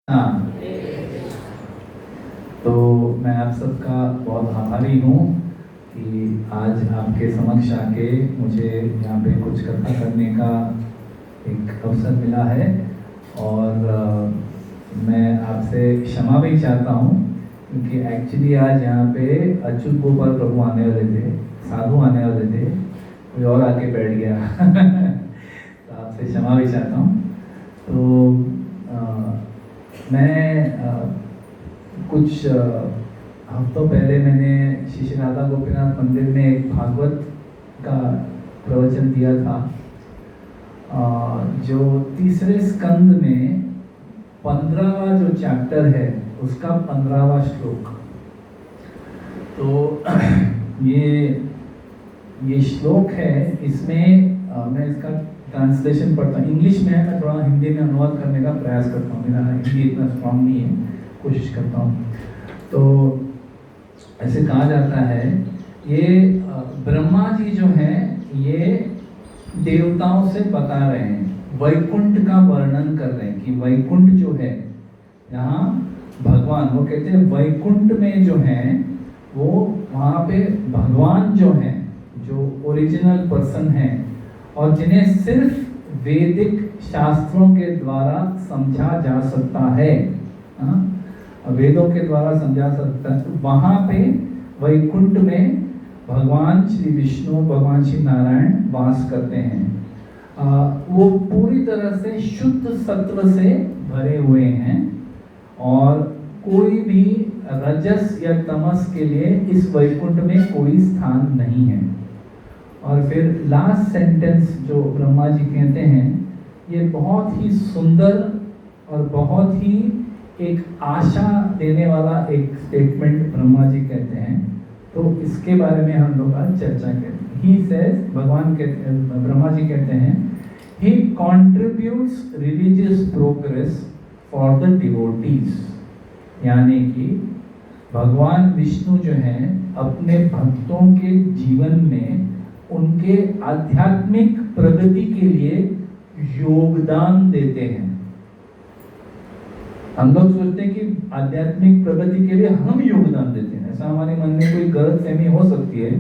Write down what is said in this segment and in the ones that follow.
हाँ। तो मैं आप सबका बहुत आभारी हूँ कि आज आपके समक्ष आके मुझे यहाँ पे कुछ कथा करने का एक अवसर मिला है। और मैं आपसे क्षमा भी चाहता हूँ क्योंकि एक्चुअली आज यहाँ पे अच्युत गोपाल प्रभु आने वाले थे, साधु आने वाले थे, कोई और आके बैठ गया तो आपसे क्षमा भी चाहता हूँ। तो मैं कुछ हफ्तों पहले मैंने श्री राधा गोपीनाथ मंदिर में एक भागवत का प्रवचन दिया था, जो तीसरे स्कंद में 15वां जो चैप्टर है उसका 15वां श्लोक। तो ये श्लोक है, इसमें मैं इसका ट्रांसलेशन पढ़ता हूँ। इंग्लिश में है, मैं थोड़ा हिंदी में अनुवाद करने का प्रयास करता हूँ, मेरा हिंदी इतना स्ट्रांग नहीं है, कोशिश करता हूँ। तो ऐसे कहा जाता है, ये ब्रह्मा जी जो हैं ये देवताओं से बता रहे हैं, वैकुंठ का वर्णन कर रहे हैं कि वैकुंठ जो है यहाँ भगवान, वो कहते हैं वैकुंठ में जो है वो वहाँ पे भगवान जो है, जो ओरिजिनल पर्सन है और जिन्हें सिर्फ वैदिक शास्त्रों के द्वारा समझा जा सकता है, वेदों के द्वारा समझा सकता है। तो वहाँ पे वैकुंठ में भगवान श्री विष्णु, भगवान श्री नारायण वास करते हैं। वो पूरी तरह से शुद्ध सत्व से भरे हुए हैं और कोई भी रजस या तमस के लिए इस वैकुंठ में कोई स्थान नहीं है। और फिर लास्ट सेंटेंस जो ब्रह्मा जी कहते हैं, ये बहुत ही सुंदर और बहुत ही एक आशा देने वाला एक स्टेटमेंट ब्रह्मा जी कहते हैं। तो इसके बारे में हम लोग आज चर्चा करें। He says, भगवान कहते हैं, ब्रह्मा जी कहते हैं, He contributes religious progress for the devotees। यानी कि भगवान विष्णु जो हैं अपने भक्तों के जीवन में उनके आध्यात्मिक प्रगति के लिए योगदान देते हैं। हम लोग सोचते हैं कि आध्यात्मिक प्रगति के लिए हम योगदान देते हैं, ऐसा हमारे मन में कोई गलतफहमी हो सकती है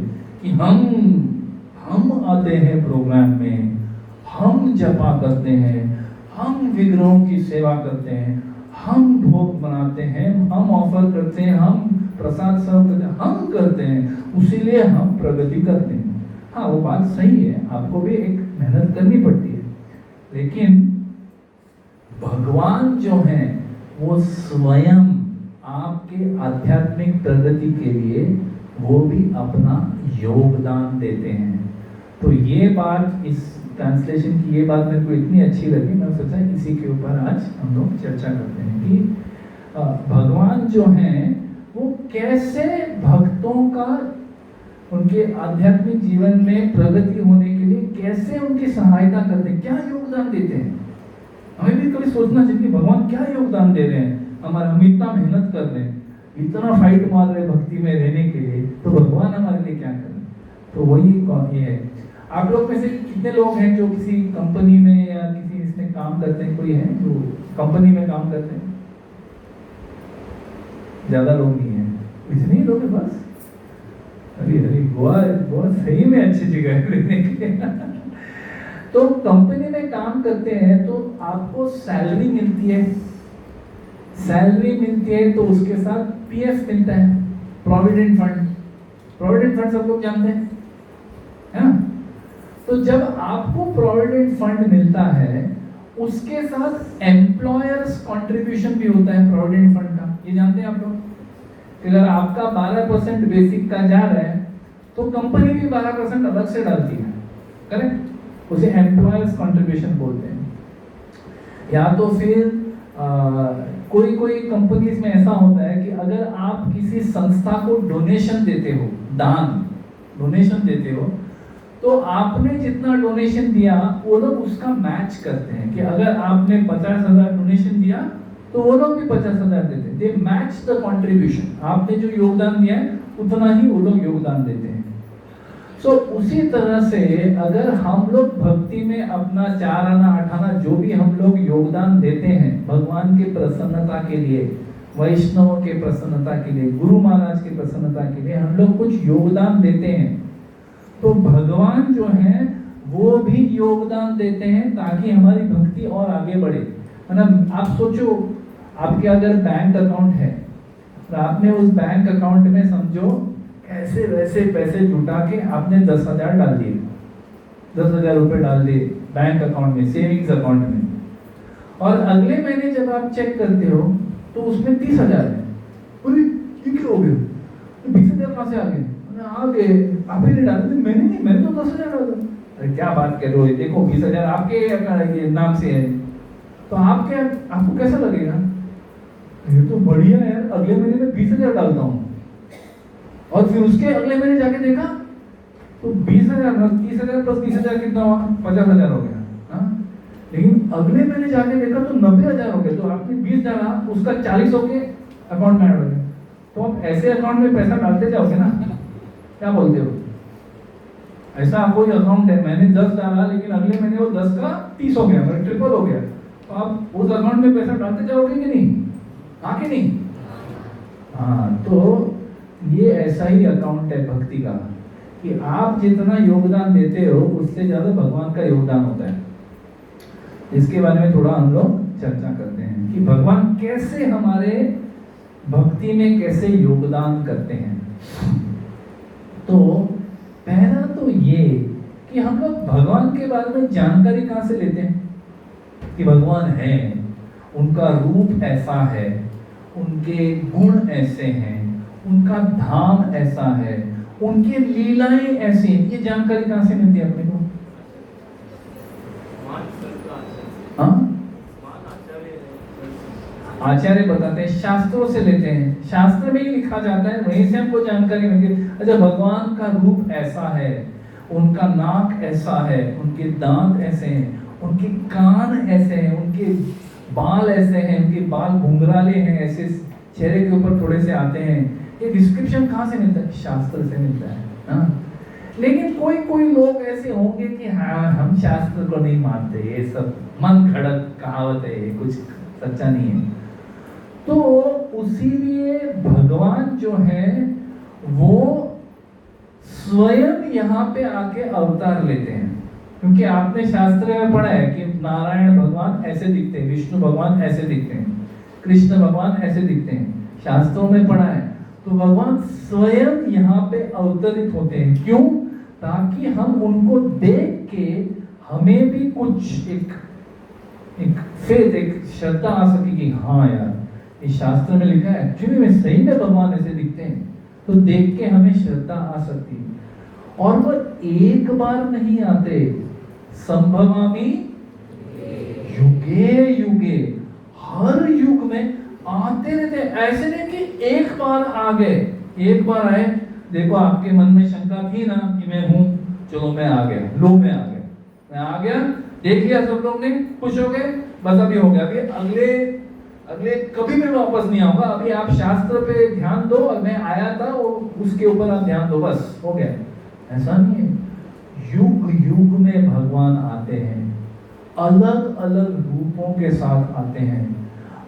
कि हम आते हैं प्रोग्राम में, हम जपा करते हैं, हम विग्रहों की सेवा करते हैं, हम भोग बनाते हैं, हम ऑफर करते हैं, हम प्रसाद सर्व करते हैं, हम करते हैं, उसीलिए हम प्रगति करते हैं। हाँ, वो बात सही है, आपको भी एक मेहनत करनी पड़ती है, लेकिन भगवान जो है वो स्वयं आपके आध्यात्मिक प्रगति के लिए वो भी अपना योगदान देते हैं। तो ये बात, इस ट्रांसलेशन की ये बात मेरे को इतनी अच्छी लगी, मैं सोचा इसी के ऊपर आज हम लोग चर्चा करते हैं कि भगवान जो हैं वो कैसे भक्तों का उनके आध्यात्मिक जीवन में प्रगति होने के लिए कैसे उनकी सहायता करते हैं, क्या योगदान देते हैं। हमें भी कभी सोचना चाहिए कि भगवान क्या योगदान दे रहे हैं हमारा। हम इतना मेहनत कर रहे हैं, इतना फाइट मार रहे हैं भक्ति में रहने के लिए, तो भगवान हमारे लिए क्या कर रहे हैं। तो वही ये है। आप लोग में से कितने लोग हैं जो किसी कंपनी में या किसी इसमें काम करते हैं? कोई है जो कंपनी में काम करते हैं? ज्यादा लोग नहीं है, इतने ही लोग हैं बस। अरे गोवा सही में अच्छी जगह है रहने के लिए। तो कंपनी में काम करते हैं तो आपको सैलरी मिलती है, तो उसके साथ पीएफ मिलता है, प्रोविडेंट फंड सब लोग जानते हैं, है ना। तो जब आपको प्रोविडेंट फंड मिलता है उसके साथ एम्प्लॉयर्स कंट्रीब्यूशन भी होता है प्रोविडेंट फंड का, ये जानते हैं आप लोग। अगर आपका 12% बेसिक का जा रहा है तो कंपनी भी 12% अलग से डालती है, करेक्ट, उसे एम्प्लॉयर्स कंट्रीब्यूशन बोलते हैं। या तो फिर कोई कंपनीज में ऐसा होता है कि अगर आप किसी संस्था को डोनेशन देते हो, डोनेशन देते हो, तो आपने जितना डोनेशन दिया वो लोग उसका मैच करते हैं कि अगर आपने 50,000 डोनेशन दिया तो वो लोग भी 50,000 देते हैं। दे मैच द कंट्रीब्यूशन, आपने जो योगदान दिया है उतना ही वो लोग योगदान देते हैं। सो उसी तरह से अगर हम लोग भक्ति में अपना 4 आना 8 आना जो भी हम लोग योगदान देते हैं भगवान के प्रसन्नता के लिए, वैष्णव के प्रसन्नता के लिए, गुरु महाराज की प्रसन्नता के लिए हम लोग कुछ योगदान देते हैं, तो भगवान जो है वो भी योगदान देते हैं ताकि हमारी भक्ति और आगे बढ़े। मतलब आप सोचो, आपके अगर बैंक अकाउंट है और आपने उस बैंक अकाउंट में समझो ऐसे वैसे पैसे जुटा के आपने 10,000 डाल दिए, 10,000 रुपए डाल दिए बैंक अकाउंट में, सेविंग्स अकाउंट में, और अगले महीने जब आप चेक करते हो तो उसमें 30,000 है। अरे ये क्या हो गया, 20,000 कहाँ से आ गए? आ गए, आप ही ने डाले, मैंने नहीं, मैंने तो 10,000 डाला। अरे क्या बात कर रहे हो, देखो 20,000 आपके नाम से है, तो आपको कैसा लगेगा? ये तो बढ़िया है यार, अगले महीने में 20,000 डालता हूँ, और फिर उसके अगले महीने जाके देखा तो 20,000 30,000 प्लस 20,000 कितना हुआ? 50,000 हो गया। हाँ, लेकिन अगले महीने जाके देखा तो 90,000 हो गया। तो आपने 20 डाला, उसका 40 हो के अकाउंट में ऐड हो गया। तो आप ऐसे अकाउंट में पैसा डालते जाओगे ना, क्या बोलते हो? ऐसा कोई अकाउंट है, मैंने 10 डाला लेकिन अगले महीने वो 10 का 30 हो गया, मतलब ट्रिपल हो गया, तो आप उस अकाउंट में पैसा डालते जाओगे कि नहीं? हाँ कि नहीं? हाँ, तो ये ऐसा ही अकाउंट है भक्ति का कि आप जितना योगदान देते हो उससे ज्यादा भगवान का योगदान होता है। इसके बारे में थोड़ा हम लोग चर्चा करते हैं कि भगवान कैसे हमारे भक्ति में कैसे योगदान करते हैं। तो पहला तो ये कि हम लोग भगवान के बारे में जानकारी कहाँ से लेते हैं कि भगवान है, उनका रूप ऐसा है, उनके गुण ऐसे हैं, उनका धाम ऐसा है, उनकी लीलाएं ऐसी हैं। ये जानकारी कहाँ से मिलती है अपने को? हाँ, आचार्य बताते हैं, शास्त्रों से लेते हैं, शास्त्र में ही लिखा जाता है, वहीं से हमको जानकारी मिलती है। अच्छा, भगवान का रूप ऐसा है, उनका नाक ऐसा है, उनके दांत ऐसे हैं, उनके कान ऐसे हैं, उनके बाल ऐसे हैं, उनके बाल घुंघराले हैं, ऐसे चेहरे के ऊपर थोड़े से आते हैं। ये डिस्क्रिप्शन कहाँ से मिलता है? शास्त्र से मिलता है ना। लेकिन कोई कोई लोग ऐसे होंगे कि हाँ, हम शास्त्र को नहीं मानते, ये सब मन घड़त कहावत है, ये कुछ सच्चा नहीं है। तो उसीलिए भगवान जो है वो स्वयं यहाँ पे आके अवतार लेते हैं, क्योंकि आपने शास्त्र में पढ़ा है कि नारायण भगवान ऐसे दिखते हैं, विष्णु भगवान ऐसे दिखते हैं, कृष्ण भगवान ऐसे दिखते हैं, शास्त्रों में पढ़ा है। तो भगवान स्वयं यहाँ पे अवतरित होते हैं, क्यों? ताकि हम उनको देख के हमें भी कुछ एक फेथ, एक श्रद्धा आ सके कि हाँ यार, इस शास्त्र में लिखा है, एक्चुअली में सही में भगवान ऐसे दिखते हैं, तो देख के हमें श्रद्धा आ सकती है। और वो एक बार नहीं आते, संभवामि युगे युगे, हर युग में आते रहते। ऐसे नहीं कि एक बार आ गए, एक बार आए, देखो आपके मन में शंका थी ना कि मैं हूं, चलो मैं आ गया, लो मैं आ गया, मैं आ गया, देख लिया सब लोग ने, खुश हो गए, बस अभी हो गया, अभी अगले कभी मैं वापस नहीं आऊंगा, अभी आप शास्त्र पे ध्यान दो, और मैं आया था वो उसके ऊपर आप ध्यान दो, बस हो गया। ऐसा नहीं है, युग युग में भगवान आते हैं, अलग अलग रूपों के साथ आते हैं,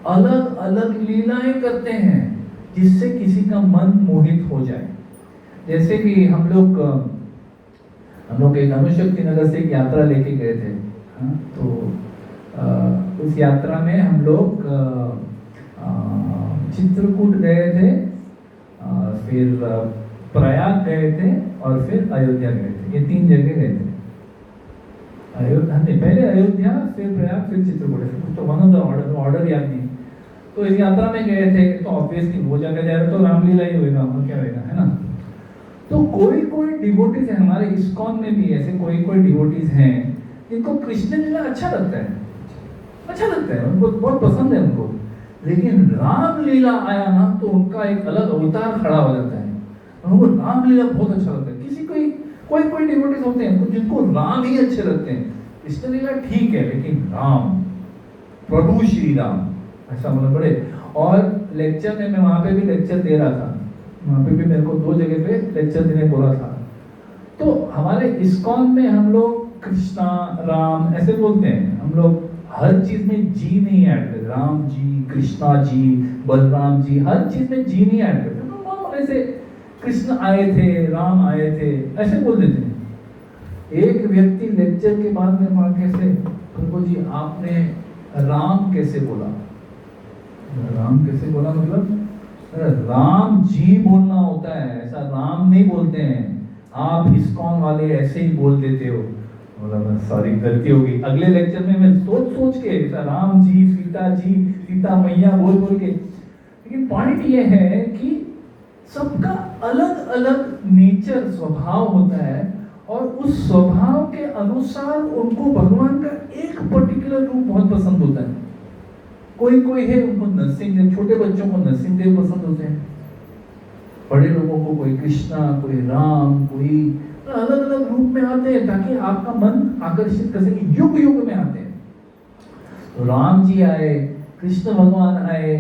अलग अलग लीलाएं करते हैं, जिससे किसी का मन मोहित हो जाए। जैसे कि हम लोग एक अनुशक्ति नगर से एक यात्रा लेके गए थे। हाँ, तो उस यात्रा में हम लोग चित्रकूट गए थे, फिर प्रयाग गए थे, और फिर अयोध्या गए थे। ये 3 जगह गए थे। अयोध्या नहीं, पहले अयोध्या, फिर प्रयाग, फिर चित्रकूट, तो वन ऑफ द ऑर्डर याद नहीं। तो इस यात्रा में गए थे, तो ऑब्वियसली वो जगह जा रहे तो रामलीला ही होगा, और क्या होगा, है ना। तो कोई कोई डिवोटीज है, हमारे इस्कॉन में भी ऐसे कोई कोई डिवोटीज हैं जिनको कृष्ण लीला अच्छा लगता है, अच्छा लगता है, उनको बहुत पसंद है उनको। लेकिन रामलीला आया ना तो उनका एक अलग अवतार खड़ा हो जाता है, उनको रामलीला बहुत अच्छा लगता है। किसी कोई कोई डिवोटीज होते हैं जिनको राम ही अच्छे लगते हैं, कृष्ण लीला ठीक है, लेकिन राम, प्रभु श्री राम, ऐसा मतलब बड़े। और लेक्चर में मैं वहां पे भी लेक्चर दे रहा था, वहां पे भी मेरे को 2 जगह पे लेक्चर देने बोला था। तो हमारे इस्कॉन में हम लोग कृष्णा राम ऐसे बोलते हैं, हम लोग हर चीज में जी नहीं ऐड करते, राम जी, कृष्णा जी, बलराम जी, हर चीज में जी नहीं ऐड करते, तो ऐसे कृष्ण आए थे, राम आए थे, ऐसे बोल देते हैं। एक व्यक्ति लेक्चर के बाद में वहां कैसे, उनको जी आपने राम कैसे बोला? राम कैसे बोला मतलब राम जी बोलना होता है, ऐसा राम नहीं बोलते हैं, आप इस्कॉन वाले ऐसे ही बोल देते हो। मतलब सॉरी गलती होगी, अगले लेक्चर में मैं सोच के राम जी, सीता मैया बोल के, लेकिन पॉइंट ये है कि सबका अलग अलग नेचर, स्वभाव होता है, और उस स्वभाव के अनुसार उनको भगवान का एक पर्टिकुलर रूप बहुत पसंद होता है। कोई कोई है उनको नरसिंह, छोटे बच्चों को नरसिंह देव पसंद होते हैं, बड़े लोगों को कोई कृष्णा, कोई राम, कोई अलग अलग रूप में आते हैं ताकि आपका मन आकर्षित कर सके, युग युग में आते हैं। तो राम जी आए, कृष्ण भगवान आए,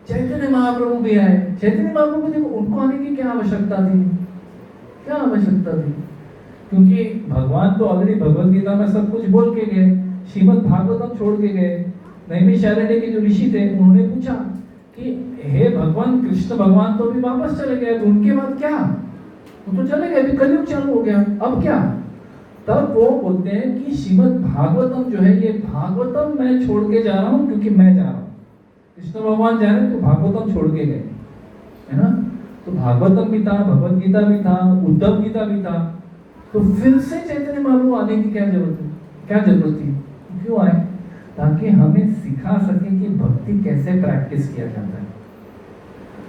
चैतन्य महाप्रभु भी आए। चैतन्य महाप्रभु देखो उनको आने की क्या आवश्यकता थी? क्या आवश्यकता थी? क्योंकि भगवान तो ऑलरेडी भगवत गीता में सब कुछ बोल के गए, श्रीमद् भागवतम छोड़ के गए। नैमिषारण्य के जो ऋषि थे उन्होंने पूछा कि हे भगवान, कृष्ण भगवान तो अभी वापस चले गए, उनके बाद क्या? वो तो चले गए, अभी कलयुग चालू हो गया, अब क्या? तब वो बोलते हैं कि श्रीमद् भागवतम जो है, ये भागवतम मैं छोड़ के जा रहा हूँ क्योंकि मैं जा रहा हूँ। कृष्ण भगवान जा रहे हैं तो भागवतम छोड़ के गए, है ना? तो भागवतम भी था, भगवत गीता भी था, उद्धव गीता भी था, तो फिर से चैतन्य महाप्रभु आने की क्या जरूरत है? क्या जरूरत थी? क्यों आए? ताकि हमें सिखा सके कि भक्ति कैसे प्रैक्टिस किया जाता है,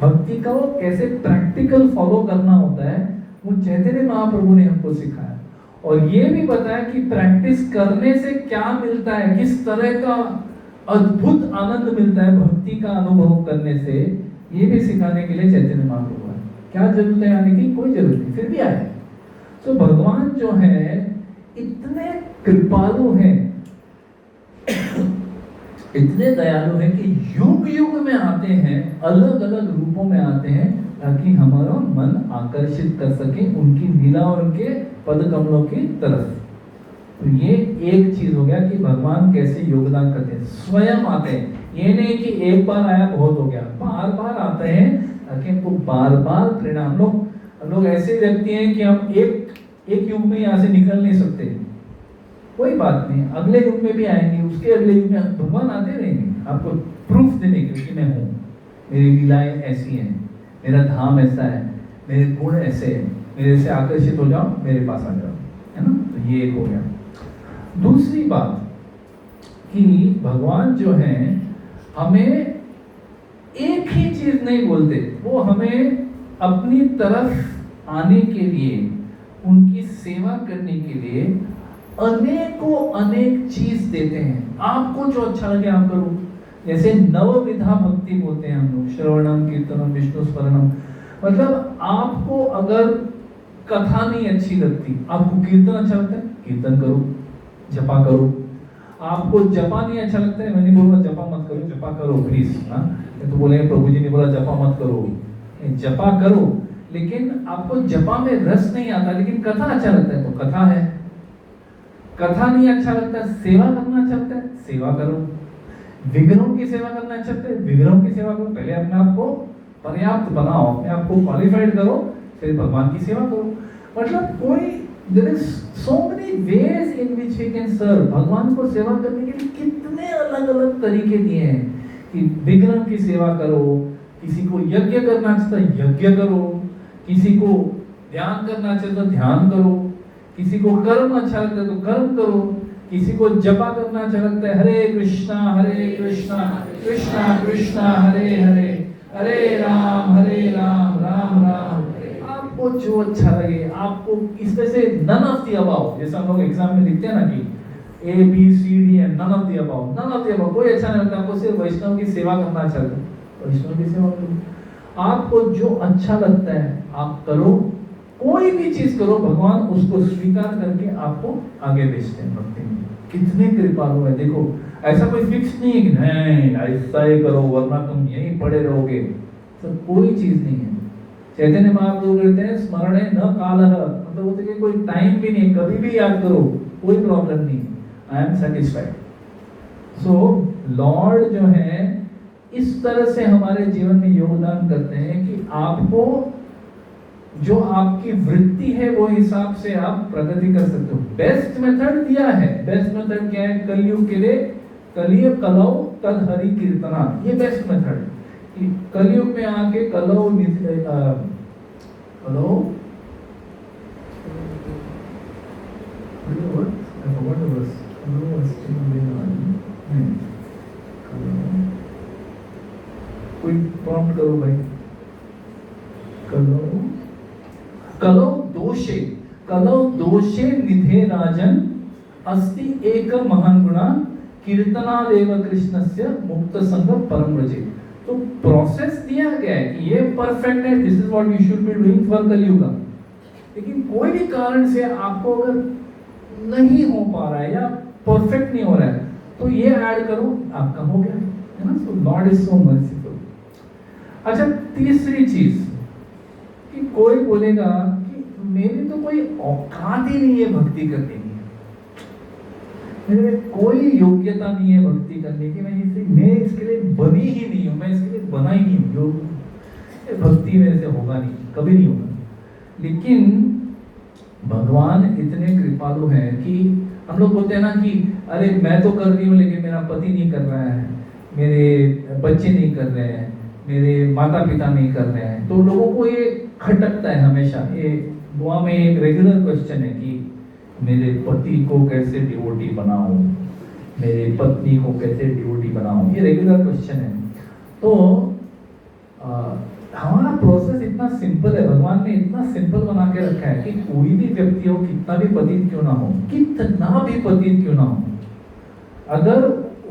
भक्ति का वो कैसे प्रैक्टिकल फॉलो करना होता है, वो चैतन्य महाप्रभु ने हमको सिखाया। और ये भी बताया कि प्रैक्टिस करने से क्या मिलता है, किस तरह का अद्भुत आनंद मिलता है भक्ति का अनुभव करने से, ये भी सिखाने के लिए चैतन्य महाप्रभु है। क्या जरूरत है आने की? कोई जरूरत नहीं, फिर भी आए। तो भगवान जो है इतने कृपालु हैं, इतने दयालु हैं कि युग युग में आते हैं, अलग अलग रूपों में आते हैं, ताकि हमारा मन आकर्षित कर सके उनकी लीला और उनके पद कमलों की तरफ। तो ये एक चीज हो गया कि भगवान कैसे योगदान करते हैं, स्वयं आते हैं। ये नहीं कि एक बार आया बहुत हो गया, बार बार आते हैं ताकि हमको बार बार प्रेरणा। हम लोग ऐसे व्यक्ति हैं कि हम एक युग में यहाँ से निकल नहीं सकते, कोई बात नहीं, अगले युग में भी आएंगे, उसके अगले युग में भगवान आते रहेंगे आपको प्रूफ देने के लिए कि मैं हूँ, मेरी लीलाएं ऐसी हैं, मेरा धाम ऐसा है, मेरे गुण ऐसे हैं, मेरे से आकर्षित हो जाओ, मेरे पास आ जाओ, है ना? तो ये एक हो गया। दूसरी बात कि भगवान जो है हमें एक ही चीज नहीं बोलते, वो हमें अपनी तरफ आने के लिए, उनकी सेवा करने के लिए अनेकों अनेक चीज देते हैं। आपको जो अच्छा लगे आप करो, जैसे नवविधा भक्ति बोलते हैं हम लोग, श्रवणम, कीर्तनम, विष्णु स्मरणम। मतलब आपको अगर कथा नहीं अच्छी लगती, आपको कीर्तन अच्छा लगता है, कीर्तन करो, जपा करो। आपको जपा नहीं अच्छा लगता है, मैं नहीं बोलूंगा जपा मत करो, जपा करो प्लीज, हाँ? तो बोलेंगे प्रभु जी ने बोला जपा मत करो, जपा करो। लेकिन आपको जपा में रस नहीं आता, लेकिन कथा अच्छा लगता है तो कथा है। कथा नहीं अच्छा लगता, सेवा करना अच्छा लगता है, सेवा करो। विग्रहों की सेवा करना अच्छा लगता है, विग्रहों की सेवा करो। पहले अपने आप को पर्याप्त बनाओ, अपने आप को क्वालिफाइड करो, फिर भगवान की सेवा करो। मतलब कोई there is so many ways in which we can serve। भगवान को सेवा करने के लिए कितने अलग अलग तरीके दिए हैं कि विग्रह की सेवा करो, किसी को यज्ञ करना चाहता है यज्ञ करो, किसी को ध्यान करना चाहता है ध्यान करो, किसी को कर्म अच्छा लगता है तो कर्म करो, किसी को जपा करना अच्छा लगता है हरे कृष्णा कृष्णा कृष्णा हरे हरे, हरे राम राम राम। आपको जो अच्छा लगे, आपको इसमें से नन ऑफ द अबव, जैसे हम लोग एग्जाम में लिखते हैं ना कि A B C D and none of the above, none of the above कोई अच्छा नहीं लगता। आपको सिर्फ वैष्णव की सेवा करना अच्छा लगता है, वैष्णव की सेवा करो। आपको जो अच्छा लगता है आप करो, कोई भी चीज करो, भगवान उसको स्वीकार करके आपको आगे भेजते हैं भक्ति में। कितने कृपालु है देखो, ऐसा कोई फिक्स नहीं है कि नहीं ऐसा ही करो वरना तुम यहीं पड़े रहोगे, तो कोई चीज नहीं है। चैतन्य महाप्रभु कहते हैं स्मरणे न कालः, मतलब होते कि कोई टाइम भी नहीं, कभी भी याद करो, कोई प्रॉब्लम नहीं, I am satisfied. So Lord जो है इस तरह से हमारे जीवन में योगदान करते हैं कि आपको जो आपकी वृत्ति है वो हिसाब से आप प्रगति कर सकते हो। बेस्ट मेथड दिया है। बेस्ट मेथड क्या है? कलयुग के लिए कलिय कलौ तद हरि कीर्तना, ये बेस्ट मेथड। कलयुग में आके कलौ कोई प्रॉम्प्ट करो भाई। कलौ दोषे निधे राजन अस्ति एक महान गुणा कीर्तनादेव कृष्णस्य मुक्त संग परम व्रजे। तो प्रोसेस दिया गया है कि ये परफेक्ट है, this is what you should be doing for कलयुग। लेकिन कोई भी कारण से आपको अगर नहीं हो पा रहा है या परफेक्ट नहीं हो रहा है तो ये ऐड करो, आपका हो गया, है ना। सो लॉर्ड इज सो मर्सीफुल। अच्छा, तीसरी चीज कि कोई बोलेगा कि मेरी तो कोई औकात ही नहीं है भक्ति करने की, मेरे में कोई योग्यता नहीं है भक्ति करने की, मैं इसके लिए बनी ही नहीं हूँ, मैं इसके लिए बना ही नहीं हूँ, भक्ति मेरे से होगा नहीं, कभी नहीं होगा। लेकिन भगवान इतने कृपालु हैं कि हम लोग बोलते हैं ना कि अरे मैं तो कर रही हूँ लेकिन मेरा पति नहीं कर रहा है, मेरे बच्चे नहीं कर रहे हैं, मेरे माता पिता नहीं कर रहे हैं, तो लोगों को ये खटकता है हमेशा। ये दुआ में एक रेगुलर क्वेश्चन है कि मेरे पति को कैसे डिवोटी बनाऊं, मेरे पत्नी को कैसे डिवोटी बनाऊं, ये रेगुलर क्वेश्चन है। तो हमारा प्रोसेस इतना सिंपल है, भगवान ने इतना सिंपल बना के रखा है कि कोई भी व्यक्ति हो, कितना भी पतित क्यों ना हो, कितना भी पतित क्यों ना हो, अगर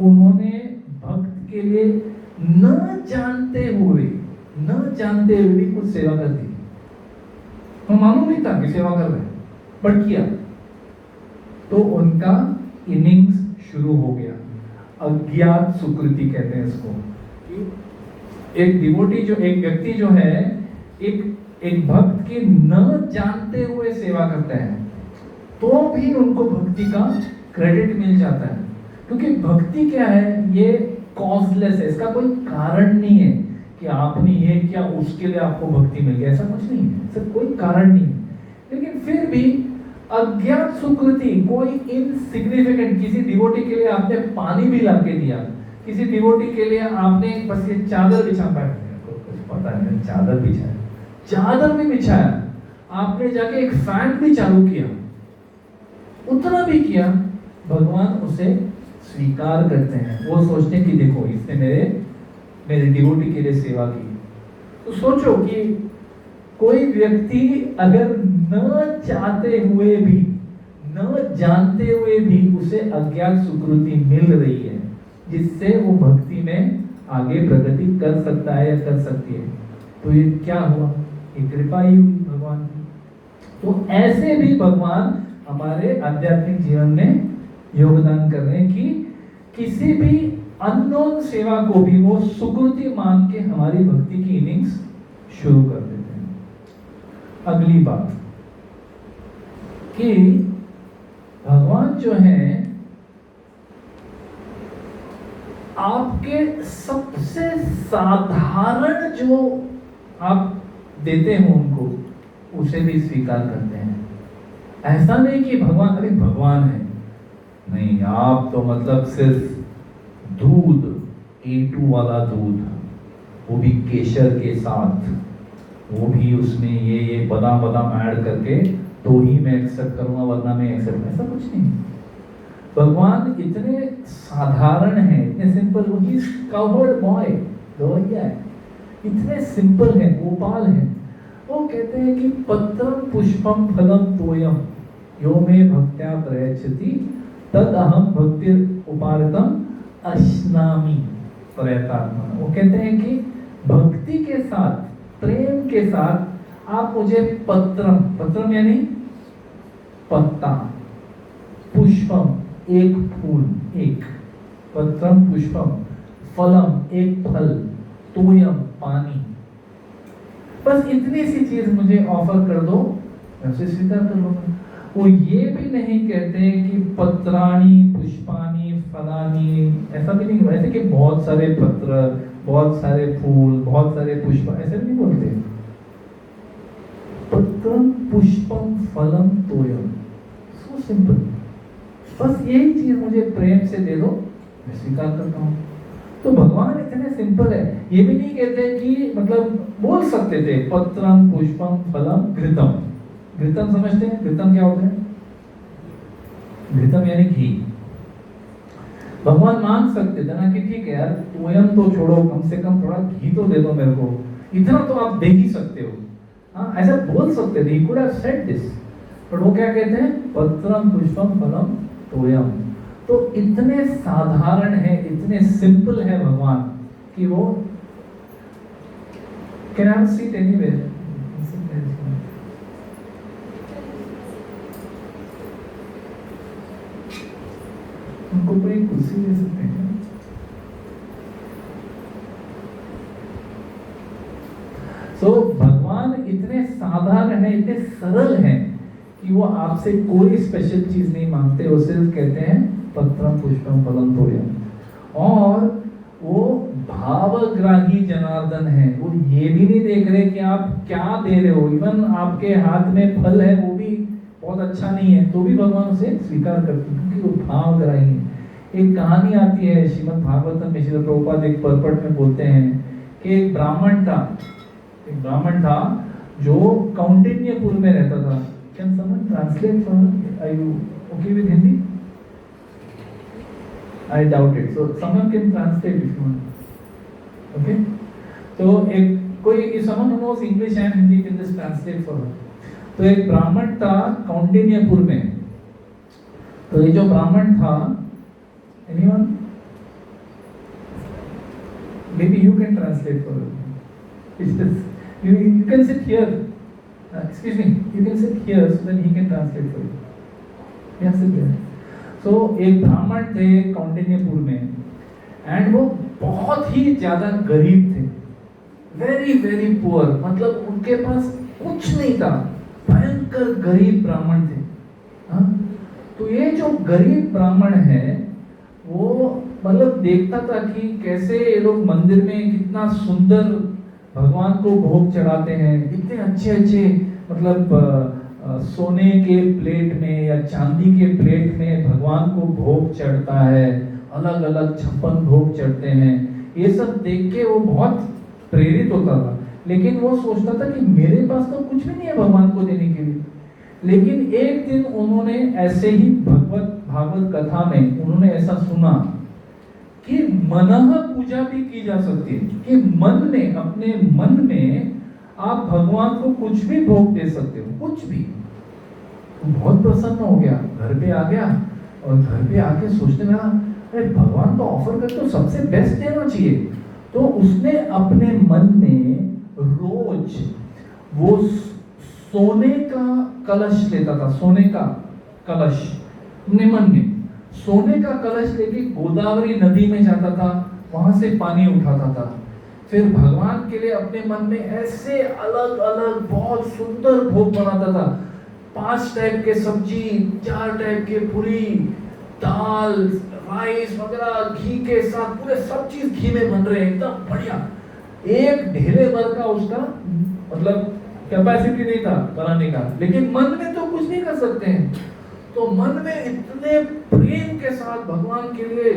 उन्होंने भक्त के लिए न जानते हुए भी कुछ सेवा कर दी, तो मालूम नहीं था कि सेवा कर रहे हैं, बट किया, तो उनका इनिंग्स शुरू हो गया। अज्ञात सुकृति कहते हैं इसको। एक डिवोटी जो, एक व्यक्ति जो है, एक भक्त की न जानते हुए सेवा करते हैं तो भी उनको भक्ति का क्रेडिट मिल जाता है, क्योंकि भक्ति क्या है, ये कॉजलेस है, इसका कोई कारण नहीं है कि आपने ये किया उसके लिए आपको भक्ति मिल गई, ऐसा कुछ नहीं है, इसका कोई कारण नहीं है। लेकिन फिर भी अज्ञात सुकृति, कोई इनसिग्निफिकेंट, किसी डिवोटी के लिए आपने पानी भी ला के दिया, किसी डिवोटी के लिए आपने बस ये चादर बिछा पाया, कुछ पता नहीं, चादर बिछाया, चादर भी बिछाया, आपने जाके एक फैन भी चालू किया, उतना भी किया, भगवान उसे स्वीकार करते हैं। वो सोचते हैं कि देखो इसने मेरे डिवोटी के लिए सेवा की। तो सोचो कि कोई व्यक्ति अगर न चाहते हुए भी, न जानते हुए भी उसे अज्ञात सुकृति मिल रही है जिससे वो भक्ति में आगे प्रगति कर सकता है या कर सकती है, तो ये क्या हुआ, ये कृपा ही हुई भगवान की। तो ऐसे भी भगवान हमारे आध्यात्मिक जीवन में योगदान कर रहे हैं कि किसी भी अननोन सेवा को भी वो सुकृति मान के हमारी भक्ति की इनिंग्स शुरू कर देते हैं। अगली बात कि भगवान जो है आपके सबसे साधारण जो आप देते हो उनको, उसे भी स्वीकार करते हैं। ऐसा नहीं कि भगवान, अरे भगवान है, नहीं, आप तो मतलब सिर्फ दूध, A2 वाला दूध, वो भी केसर के साथ, वो भी उसमें ये बादाम ऐड करके तो ही मैं एक्सेप्ट करूंगा, वरना मैं एक्सेप्ट, ऐसा कुछ नहीं। भगवान इतने साधारण हैं, इतने सिंपल, वो ही कवर्ड बॉय गवैया है, इतने सिंपल है, गोपाल है। वो कहते हैं कि पत्रम पुष्पम फलम तोयम यो मे भक्त्या प्रयच्छति तद अहम भक्ति उपारतम अश्नामि प्रयतात्मा। वो कहते हैं कि भक्ति के साथ, प्रेम के साथ आप मुझे पत्रम यानी पत्ता, पुष्पम एक फूल, एक पत्रम पुष्पम, फलम एक फल, तोयम पानी, बस इतनी सी चीज मुझे ऑफर कर दो, मैं उसे स्वीकार कर लूंगा। वो ये भी नहीं कहते कि पत्राणी पुष्पानी फलानी, ऐसा भी नहीं वैसे कि बहुत सारे पत्र, बहुत सारे फूल, बहुत सारे पुष्प, ऐसे भी नहीं बोलते। पत्रम पुष्पम फलम तोयम, सो सिंपल। बस यही चीज मुझे प्रेम से दे दो, मैं स्वीकार करता हूँ। तो भगवान इतने सिंपल है। ये भी नहीं कहते कि मतलब बोल सकते थे पत्रम पुष्पम फलम घृतम। घृतम समझते हैं? घृतम क्या होता है? घृतम यानी घी। भगवान मांग सकते थे ना कि ठीक है यार, तोयम तो छोड़ो, कम से कम थोड़ा घी तो दे दो मेरे को, इतना तो आप दे ही सकते हो। हाँ, ऐसा बोल सकते थे, he could have said this, पर वो क्या कहते हैं? पत्रम पुष्पम फलम तोयम। तो इतने साधारण है, इतने सिंपल है भगवान कि वो कैन हैव सीट एनीवेयर। उनको पूरी कुर्सी दे सकते हैं। सो भगवान इतने साधारण है, इतने सरल है कि वो आपसे कोई स्पेशल चीज नहीं मांगते, वो सिर्फ कहते हैं पत्रम पुष्पम फलम तोयम। और वो भावग्राही जनार्दन है, वो ये भी नहीं देख रहे कि आप क्या दे रहे हो। इवन आपके हाथ में फल है, वो भी बहुत अच्छा नहीं है, तो भी भगवान उसे स्वीकार करते हैं, क्योंकि वो भावग्राही है। एक कहानी आती है श्रीमद् भागवतम में, श्रील प्रभुपाद एक पर्पट में बोलते हैं कि एक ब्राह्मण था जो कौंडिन्यपुर में रहता था। Can someone translate for me? Are you okay with Hindi? I doubt it. So someone can translate if you want. Okay? तो एक कोई if someone who knows English and Hindi can just translate for her. तो एक ब्राह्मण था कौंडिन्यपुर में। तो ये जो ब्राह्मण था, anyone? Maybe you can translate for her. It's this. You can sit here. Excuse me. You can sit here so that he can translate for you. Yeah, sit there. तो एक ब्राह्मण थे कौंडिन्यपुर में, एंड वो बहुत ही ज्यादा गरीब थे, वेरी वेरी पुअर, मतलब उनके पास कुछ नहीं था, भयंकर गरीब ब्राह्मण थे। हाँ? तो ये जो गरीब ब्राह्मण है वो मतलब देखता था कि कैसे ये लोग मंदिर में कितना सुंदर भगवान को भोग चढ़ाते हैं, इतने अच्छे अच्छे मतलब सोने के प्लेट में या चांदी के प्लेट में भगवान को भोग चढ़ता है, अलग अलग 56 भोग चढ़ते हैं। ये सब देख के वो बहुत प्रेरित होता था, लेकिन वो सोचता था कि मेरे पास तो कुछ भी नहीं है भगवान को देने के लिए। लेकिन एक दिन उन्होंने ऐसे ही भागवत कथा में उन्होंने ऐसा सुना कि मनः पूजा भी की जा सकती है, कि मन में, अपने मन में आप भगवान को कुछ भी भोग दे सकते हो, कुछ भी। बहुत प्रसन्न हो गया, घर पे आ गया और घर पे आके सोचने लगा, अरे भगवान को ऑफर करके तो सबसे बेस्ट देना चाहिए। तो उसने अपने मन में रोज वो सोने का कलश लेता था, सोने का कलश अपने मन में, सोने का कलश लेके गोदावरी नदी में जाता था, वहां से पानी उठाता था, फिर भगवान के लिए अपने मन में ऐसे अलग अलग बहुत सुंदर भोग बनाता था। 5 टाइप के सब्जी, 4 टाइप के पूरी, दाल, राइस वगैरह घी के साथ, पूरे सब चीज घी में बन रहे हैं, एकदम बढ़िया। एक ढेले भर का उसका मतलब कैपेसिटी नहीं था बनाने का, लेकिन मन में तो कुछ नहीं कर सकते हैं। तो मन में इतने प्रेम के साथ भगवान के लिए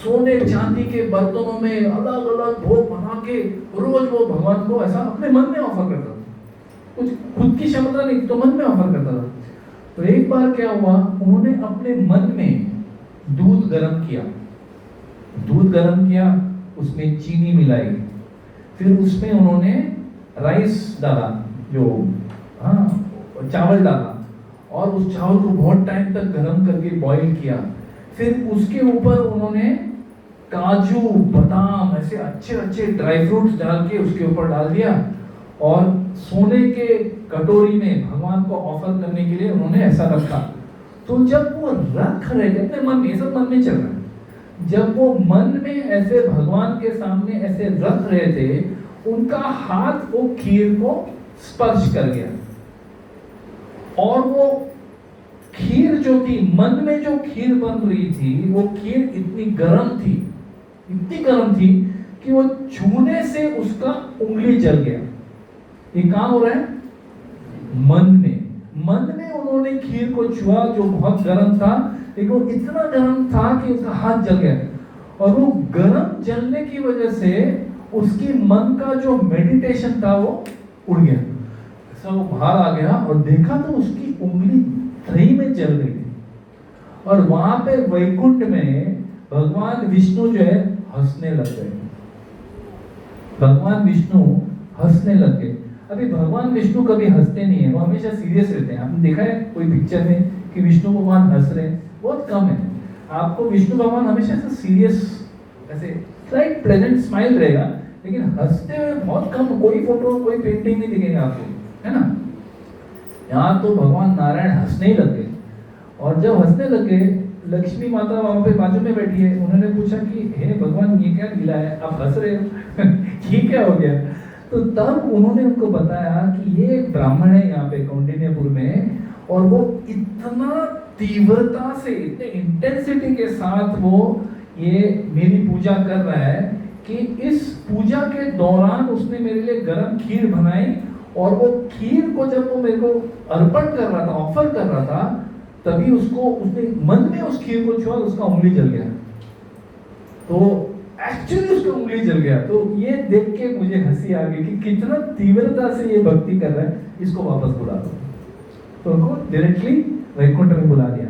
सोने चांदी के बर्तनों में अलग अलग भोग बना के रोज वो भगवान को ऐसा अपने मन में ऑफर करता था। कुछ खुद की क्षमता नहीं तो मन में ऑफर करता था। तो एक बार क्या हुआ, उन्होंने अपने मन में दूध गर्म किया, उसमें चीनी मिलाई, फिर उसमें उन्होंने राइस डाला, जो चावल डाला, और उस चावल को बहुत टाइम तक गर्म करके बॉईल किया। फिर उसके ऊपर उन्होंने काजू, बादाम, ऐसे अच्छे अच्छे ड्राई फ्रूट्स डाल के उसके ऊपर डाल दिया, और सोने के कटोरी में भगवान को ऑफर करने के लिए उन्होंने ऐसा रखा। तो जब वो रख रहे थे अपने मन में, सब मन में चल रहा है, जब वो मन में ऐसे भगवान के सामने ऐसे रख रहे थे, उनका हाथ वो खीर को स्पर्श कर गया, और वो खीर जो थी, मन में जो खीर बन रही थी, वो खीर इतनी गर्म थी, इतनी गर्म थी कि वो छूने से उसका उंगली जल गया। ये कहां हो रहा है? मन में। मन में उन्होंने खीर को छुआ जो बहुत गर्म था, लेकिन वो इतना गर्म था कि उसका हाथ जल गया, और वो गर्म जलने की वजह से उसकी मन का जो मेडिटेशन था वो उड़ गया। ऐसा वो बाहर आ गया और देखा तो उसकी उंगली सही में जल गई थी। और वहां पे वैकुंठ में भगवान विष्णु जो है हंसने लग गए। भगवान विष्णु हंसने लग गए। अभी भगवान विष्णु कभी हंसते नहीं है, वो हमेशा सीरियस रहते हैं। आपने देखा है कोई पिक्चर में कि विष्णु भगवान हंस रहे हैं? बहुत कम है। आपको विष्णु भगवान हमेशा से सीरियस, ऐसे स्लाइट प्लेजेंट स्माइल रहेगा, लेकिन हंसते हुए बहुत कम, कोई फोटो कोई पेंटिंग नहीं दिखेगा आपको, है ना। यहाँ तो भगवान नारायण हंसने ही लग गए, और जब हंसने लग गए, लक्ष्मी माता वहां पे बाजू में बैठी है, उन्होंने पूछा कि हे भगवान ये क्या लीला है, आप हंस रहे हो? ये क्या हो गया? तो तब उन्होंने उनको बताया कि ये एक ब्राह्मण है यहाँ पे कौंडिन्यपुर में, और वो इतना तीव्रता से, इतने इंटेंसिटी के साथ वो ये मेरी पूजा कर रहा है कि इस पूजा के दौरान उसने मेरे लिए गरम खीर बनाई, और वो खीर को जब वो मेरे को अर्पण कर रहा था, ऑफर कर रहा था, तभी उसने मन में उस खीर को छुआ, उसका उंगली जल गया। तो एक्चुअली उसका उंगली जल गया। तो ये देख के मुझे हंसी आ गई कि कितना तीव्रता से ये भक्ति कर रहा है, इसको वापस बुला दो। तो उनको डायरेक्टली वैकुंठ में बुला दिया।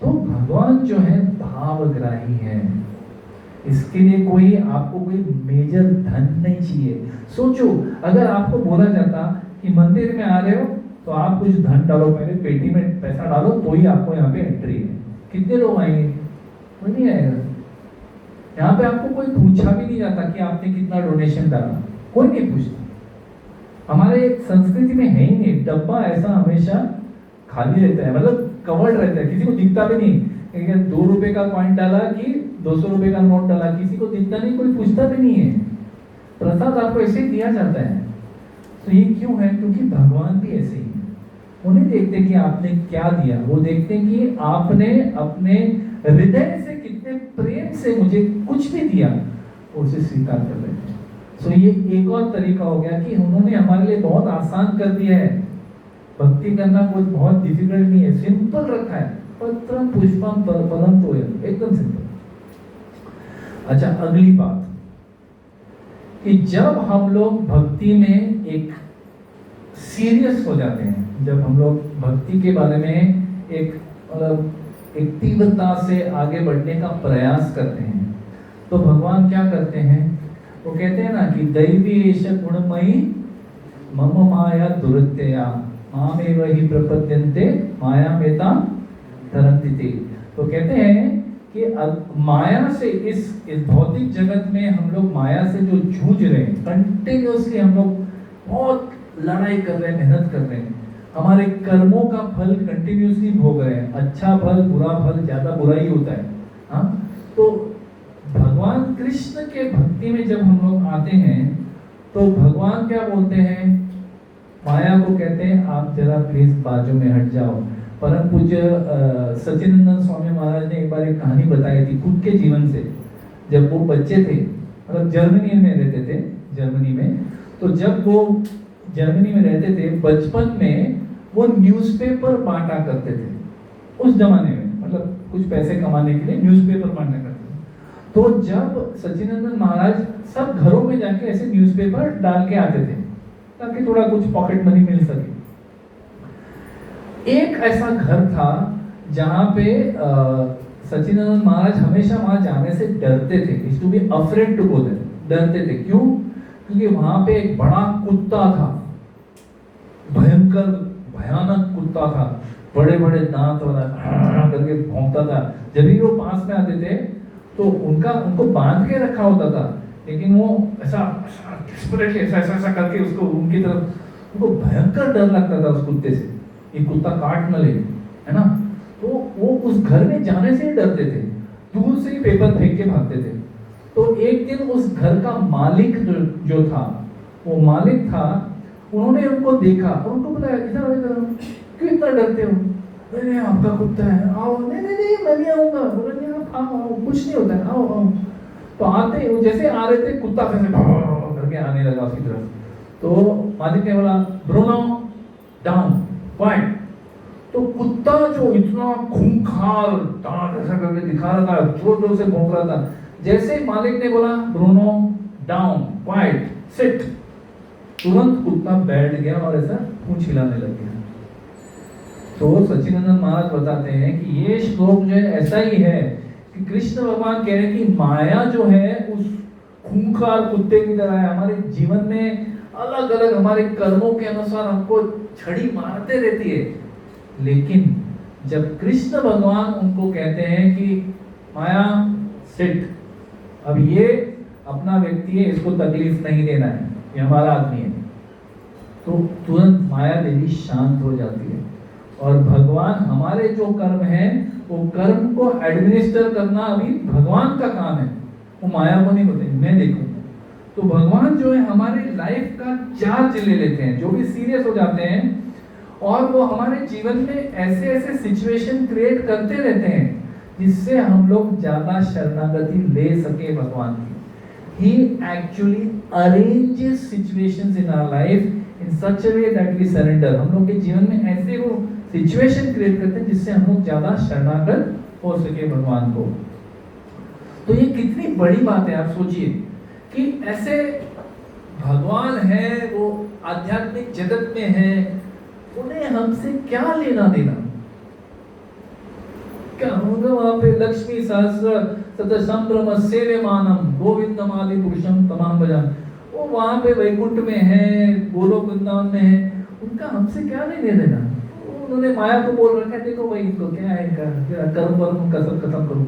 तो भगवान जो है भावग्राही है, इसके लिए कोई आपको कोई मेजर धन नहीं चाहिए। सोचो, अगर आपको बोला जाता कि मंदिर में आ रहे हो तो आप कुछ धन डालो, पहले पेटी में पैसा डालो तो ही आपको यहाँ पे एंट्री है, कितने लोग आएंगे? कोई नहीं आएगा। यहाँ पे आपको कोई पूछा भी नहीं जाता कि आपने कितना डोनेशन डाला, कोई नहीं पूछता। हमारे संस्कृति में है ही नहीं, डब्बा ऐसा हमेशा खाली रहता है, मतलब कवर्ड रहता है, किसी को दिखता भी नहीं 2 रुपए का कॉइन डाला कि 200 रुपए का नोट डाला, किसी को दिखता नहीं, कोई पूछता भी नहीं है। प्रसाद आपको ऐसे ही दिया जाता है। तो ये क्यों है? क्योंकि भगवान भी ऐसे ही है। वो नहीं देखते कि आपने क्या दिया, वो देखते हैं कि आपने अपने हृदय से कितने प्रेम से मुझे कुछ भी दिया, उसे स्वीकार कर रहे हैं। तो ये एक और तरीका हो गया कि उन्होंने हमारे लिए बहुत आसान कर दिया है। भक्ति करना कुछ बहुत डिफिकल्ट नहीं है, सिंपल रखा है। पत्रम पुष्पम फलम तोयम, एकदम सिंपल। अच्छा, अगली बात कि जब हम लोग भक्ति में एक सीरियस हो जाते हैं, जब हम लोग भक्ति के बारे में एक तीव्रता से आगे बढ़ने का प्रयास करते हैं, तो भगवान क्या करते हैं? वो कहते हैं ना कि दैवी एष गुणमयी मम माया दुरत्यया मामेव हि प्रपद्यन्ते माया मेता तरन्ति ते। तो कहते हैं कि माया से इस भौतिक जगत में हम लोग माया से जो जूझ रहे हैं, कंटिन्यूअसली हम लोग बहुत लड़ाई कर रहे हैं, मेहनत कर रहे हैं, हमारे कर्मों का फल कंटिन्यूअसली भोग रहे हैं। अच्छा फल, बुरा फल, ज्यादा बुरा ही होता है। हाँ, तो भगवान कृष्ण के भक्ति में जब हम लोग आते हैं तो भगवान क्या बोलते हैं? माया को कहते हैं आप जरा प्लीज बाजू में हट जाओ। परम पूज्य सच्चिदानंद स्वामी महाराज ने एक बार एक कहानी बताई थी खुद के जीवन से। जब वो बच्चे थे, मतलब जर्मनी में रहते थे, जर्मनी में, तो जब वो जर्मनी में रहते थे, बचपन में वो न्यूज़पेपर बांटा करते थे। उस जमाने में मतलब कुछ पैसे कमाने के लिए न्यूज़पेपर बांटा करते थे। तो जब सच्चिदानंद महाराज सब घरों में जाके ऐसे न्यूज़पेपर डाल के आते थे ताकि थोड़ा कुछ पॉकेट मनी मिल सके। एक ऐसा घर था जहां पे सच्चिदानंद महाराज हमेशा वहां जाने से डरते थे। Is to be afraid to go there, डरते थे। क्यों? क्योंकि वहां पे एक बड़ा कुत्ता था, भयंकर भयानक कुत्ता था, बड़े बड़े दांत वाला करके भौंकता था। जब भी वो पास में आते थे तो उनको बांध के रखा होता था, लेकिन वो ऐसा ऐसा करके उसको उनकी तरफ, उनको भयंकर डर लगता था उस कुत्ते से, ये कुत्ता काट न ले, है ना। तो वो उस घर में जाने से ही डरते थे, दूर से ही पेपर फेंक के भागते थे। तो एक दिन उस घर का मालिक जो था, वो मालिक था, उन्होंने उनको देखा और उनको बोला इधर इधर क्यों इतना डरते हो? अरे आपका कुत्ता है, आओ। नहीं नहीं नहीं मैं नहीं आऊंगा। बोला नहीं आप आओ आओ, कुछ नहीं होता है, आओ आओ। तो आते वो जैसे आ रहे थे, कुत्ता फिर करके आने लगा उसकी तरफ। तो मालिक ने बोला ब्रूनो डाउन क्वाइट। तो कुत्ता जो इतना खूंखार दांत ऐसा करके दिखा रहा था, जोर जोर से भौंक रहा था, जैसे मालिक ने बोला ब्रूनो डाउन क्वाइट सिट, तुरंत कुत्ता बैठ गया और ऐसा पूंछ हिलाने लग गया। तो सच्चिदानंद महाराज बताते हैं कि ये श्लोक जो है ऐसा ही है कि कृष्ण भगवान कह रहे हैं कि माया जो है उस खूंखार कुत्ते की तरह है, हमारे जीवन में अलग अलग हमारे कर्मों के अनुसार हमको छड़ी मारते रहती है। लेकिन जब कृष्ण भगवान उनको कहते हैं कि माया सिट, अब ये अपना व्यक्ति है, इसको तकलीफ नहीं देना है, ये हमारा आदमी है, तो तुरंत माया देवी शांत हो जाती है। और भगवान हमारे जो कर्म है वो कर्म को एडमिनिस्टर करना अभी भगवान का काम है, वो माया को नहीं होते, मैं देखूंगा। तो भगवान जो है हमारे लाइफ का चार्ज ले लेते हैं, जो भी सीरियस हो जाते हैं, और वो हमारे जीवन में ऐसे ऐसे सिचुएशन क्रिएट करते रहते हैं जिससे हम लोग ज्यादा शरणागति ले सके भगवान की। He actually arranges situations in our life in such a way that we surrender. हम लोग के जीवन में ऐसे वो सिचुएशन क्रिएट करते हैं जिससे हम लोग ज्यादा शरणागत हो सके भगवान को। तो ये कितनी बड़ी बात है, आप सोचिए कि ऐसे भगवान है, वो आध्यात्मिक जगत में है, उन्हें हमसे क्या लेना देना? क्या होगा वहां पे? लक्ष्मी सहस्र सतसंभ्रम सेव्यमानम गोविंदम आदि पुरुषम तमाम भजन, वो वहां पे वैकुंठ में है, गोलोक वृंदावन में है, उनका हमसे क्या लेने देना? उन्होंने माया को बोल रखा है, देखो भाई इनको क्या है, इनका कर्म वर्म का सब खत्म करो।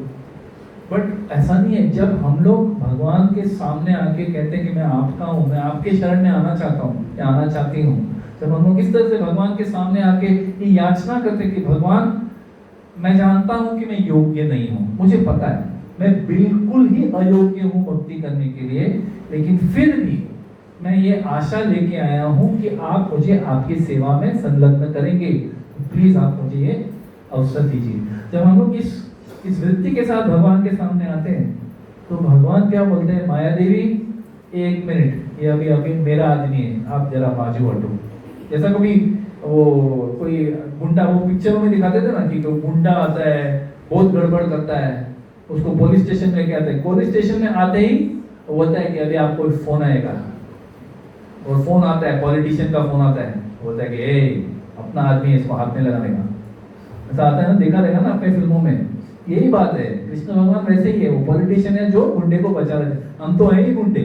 बट ऐसा नहीं है। जब हम लोग भगवान के सामने आके कहते हैं कि मैं आपका हूँ, मैं आपके शरण में आना चाहता हूँ या आना चाहती हूँ, जब हम लोग इस तरह से भगवान के सामने आके ये याचना करते हैं कि भगवान मैं जानता हूँ कि मैं योग्य नहीं हूँ, मुझे पता है मैं बिल्कुल ही अयोग्य हूँ भक्ति करने के लिए, लेकिन फिर भी मैं ये आशा लेके आया हूँ कि आप मुझे आपकी सेवा में संलग्न करेंगे, प्लीज आप मुझे ये अवसर दीजिए। जब हम लोग इस वृत्ति के साथ भगवान के सामने आते हैं तो भगवान क्या बोलते हैं, माया देवी एक मिनट, ये अभी अभी मेरा आदमी है, आप जरा बाजू हटो। जैसा कभी वो कोई गुंडा, वो पिक्चरों में दिखाते थे ना कि कोई गुंडा आता है, बहुत गड़बड़ करता है, उसको पुलिस स्टेशन में लेके आते हैं। पुलिस स्टेशन में आते ही वो बोलता है कि अभी आपको फोन आएगा, और फोन आता है, पॉलिटिशियन का फोन आता है, बोलता है कि ए अपना आदमी है, इसको हाथ में लगाने का। ऐसा आता है ना, देखा ना अपने फिल्मों में। यही बात है, कृष्ण भगवान वैसे ही है, वो पॉलिटिशियन है जो गुंडे को बचा रहे थे। हम तो है ही गुंडे,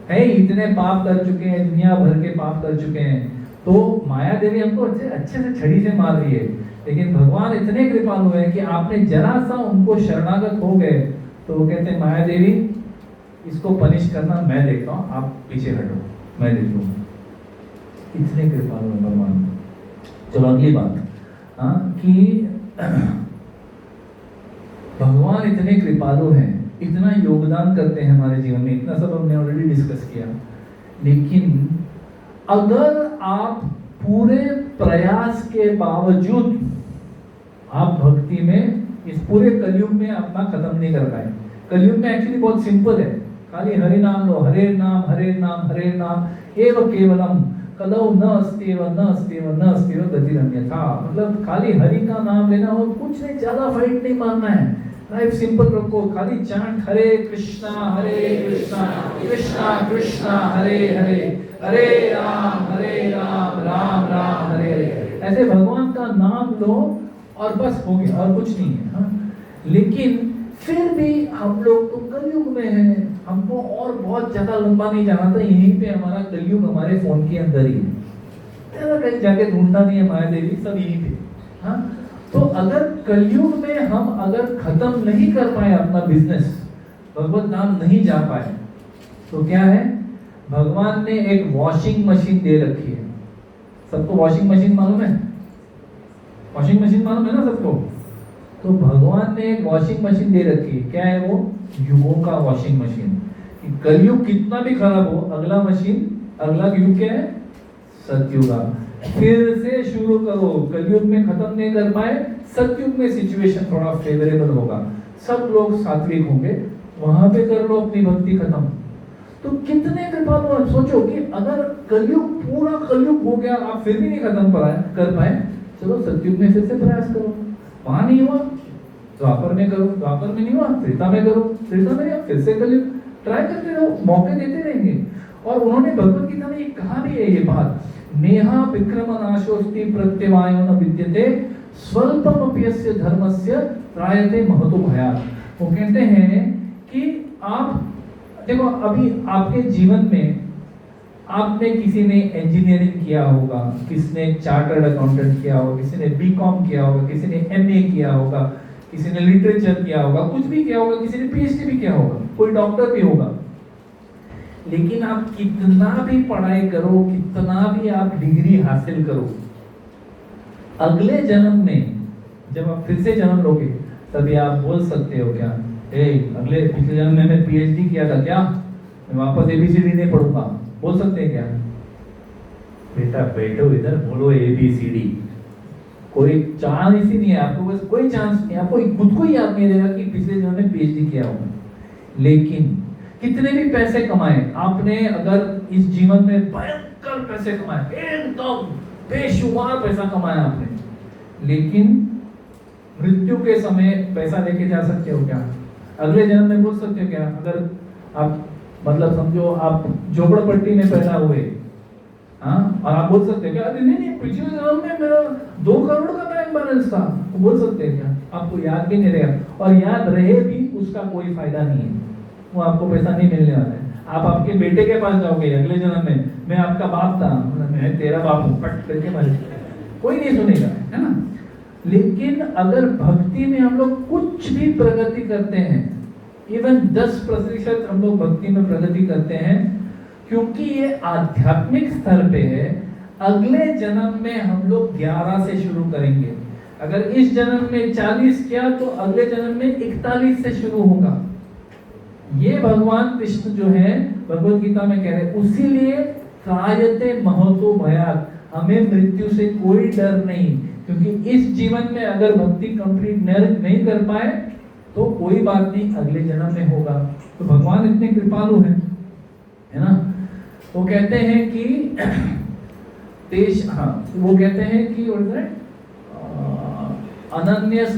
है इतने पाप कर चुके हैं, दुनिया भर के पाप कर चुके हैं। तो माया देवी हमको अच्छे से छड़ी से मार रही है, लेकिन भगवान इतने कृपालु है कि आपने जरा सा उनको शरणागत हो गए तो वो कहते हैं माया देवी इसको पनिश करना मैं देखता हूँ, आप पीछे हटो, मैं देख लूंगा। इतने कृपालु है भगवान। चलो अगली बात, कि भगवान इतने कृपालु हैं, इतना योगदान करते हैं हमारे जीवन में, इतना सब हमने ऑलरेडी डिस्कस किया। लेकिन अगर आप पूरे प्रयास के बावजूद आप भक्ति में इस पूरे कलयुग में अपना खत्म नहीं कर पाए। कलयुग में एक्चुअली बहुत सिंपल है, खाली हरि नाम लो, हरे नाम हरे नाम हरे नाम एव केवलम कलौ न अस्त्यव न अस्त्यव न अस्त्यव गतिरन्यथा। मतलब खाली हरि का नाम लेना हो, कुछ नहीं, ज्यादा फाइट नहीं मारना है, लाइफ सिंपल रखो, खाली चांट हरे कृष्णा कृष्णा कृष्णा हरे हरे, हरे राम राम राम हरे हरे। ऐसे भगवान का नाम लो और बस हो गया, और कुछ नहीं है। लेकिन फिर भी हम लोग तो कलयुग में हैं, हमको और बहुत ज्यादा लंबा नहीं जाना था, यहीं पे हमारा कलयुग हमारे फोन के अंदर ही है, कहीं जाके ढूंढना नहीं है माया देवी, सब यहीं पे। तो अगर कलयुग में हम अगर खत्म नहीं कर पाए अपना बिजनेस, भगवत नाम नहीं जा पाए, तो क्या है, भगवान ने एक वॉशिंग मशीन दे रखी है। सबको वॉशिंग मशीन मालूम है? वॉशिंग मशीन मालूम है ना सबको? तो भगवान ने एक वॉशिंग मशीन दे रखी है। क्या है वो? युगों का वॉशिंग मशीन। कलयुग कितना भी खराब हो, अगला मशीन, अगला युग क्या है? सतयुग आ, फिर से शुरू करो। कलयुग में खत्म नहीं कर पाए, सतयुग में सिचुएशन थोड़ा फेवरेबल होगा, सब लोग सात्विक होंगे, वहां पे कर लो अपनी भक्ति खत्म। तो कितने कृपालु आप सोचो कि अगर कलयुग पूरा कलयुग हो गया, आप फिर भी नहीं खत्म कर पाए, चलो सतयुग में फिर से प्रयास करो। वहां नहीं हुआ, द्वापर में करो, द्वापर में नहीं हुआ, त्रेता में करो, त्रेता में नहीं, फिर से कलयुग ट्राई करते रहो, मौके देते रहेंगे। और उन्होंने भगवत गीता में ये कहा भी है, ये बात, नेहा विक्रम नाशोस्ति प्रत्यवायो न विद्यते स्वल्पम अपयस्य धर्मस्य त्रायते महतो भयात्। वो कहते हैं कि आप देखो, अभी आपके जीवन में आपने, किसी ने इंजीनियरिंग किया होगा, किसी ने चार्टर्ड अकाउंटेंट किया होगा, किसी ने बीकॉम किया होगा, किसी ने एमए किया होगा, किसी ने लिटरेचर किया होगा, कुछ भी किया होगा, किसी ने पीएचडी भी किया होगा, कोई डॉक्टर भी होगा। लेकिन आप कितना भी पढ़ाई करो, कितना भी आप डिग्री हासिल करो, अगले जन्म में जब आप फिर से जन्म लोगे, तभी आप बोल सकते हो क्या, अगले पिछले जन्म में मैं पीएचडी किया था, क्या मैं वापस एबीसीडी नहीं पढ़ूंगा, बोल सकते हैं क्या? बेटा बैठो इधर, बोलो एबीसीडी। कोई चांस ही नहीं है आपको, बस कोई चांस नहीं, आपको खुद को याद नहीं रहेगा कि पिछले जन्म में पीएचडी किया होगा। लेकिन कितने भी पैसे कमाए आपने, अगर इस जीवन में भयंकर पैसे कमाए, एकदम बेशुमार पैसा कमाया आपने, लेकिन मृत्यु के समय पैसा लेके जा सकते हो क्या? अगले जन्म में बोल सकते हो क्या? अगर आप मतलब समझो आप झोपड़पट्टी में पैदा हुए, हाँ, और आप बोल सकते हैं क्या, अरे नहीं पिछले जन्म में मेरा 2 करोड़ का बैंक बैलेंस था, तो बोल सकते हैं क्या? आपको याद भी नहीं रहेगा, और याद रहे भी उसका कोई फायदा नहीं है, वो आपको पैसा नहीं मिलने वाला है। आप आपके बेटे के पास जाओगे अगले जन्म में, मैं आपका बाप था, मैं तेरा बाप हूँ, पट करके मारे, कोई नहीं सुनेगा, है ना? लेकिन अगर भक्ति में हम लोग कुछ भी प्रगति करते हैं, इवन 10% हम लोग भक्ति में प्रगति करते हैं, क्योंकि ये आध्यात्मिक स्तर पे है, अगले जन्म में हम लोग 11 से शुरू करेंगे। अगर इस जन्म में 40 किया तो अगले जन्म में 41 से शुरू होगा। ये भगवान कृष्ण जो है भगवत गीता में कह रहे हैं, उसीलिए त्रायते महतो भयात्, हमें मृत्यु से कोई डर नहीं, क्योंकि इस जीवन में अगर भक्ति कंप्लीट नहीं कर पाए तो कोई बात नहीं, अगले जन्म में होगा। तो भगवान इतने कृपालु हैं, है ना? वो कहते हैं कि वो कहते हैं कि अनन्यस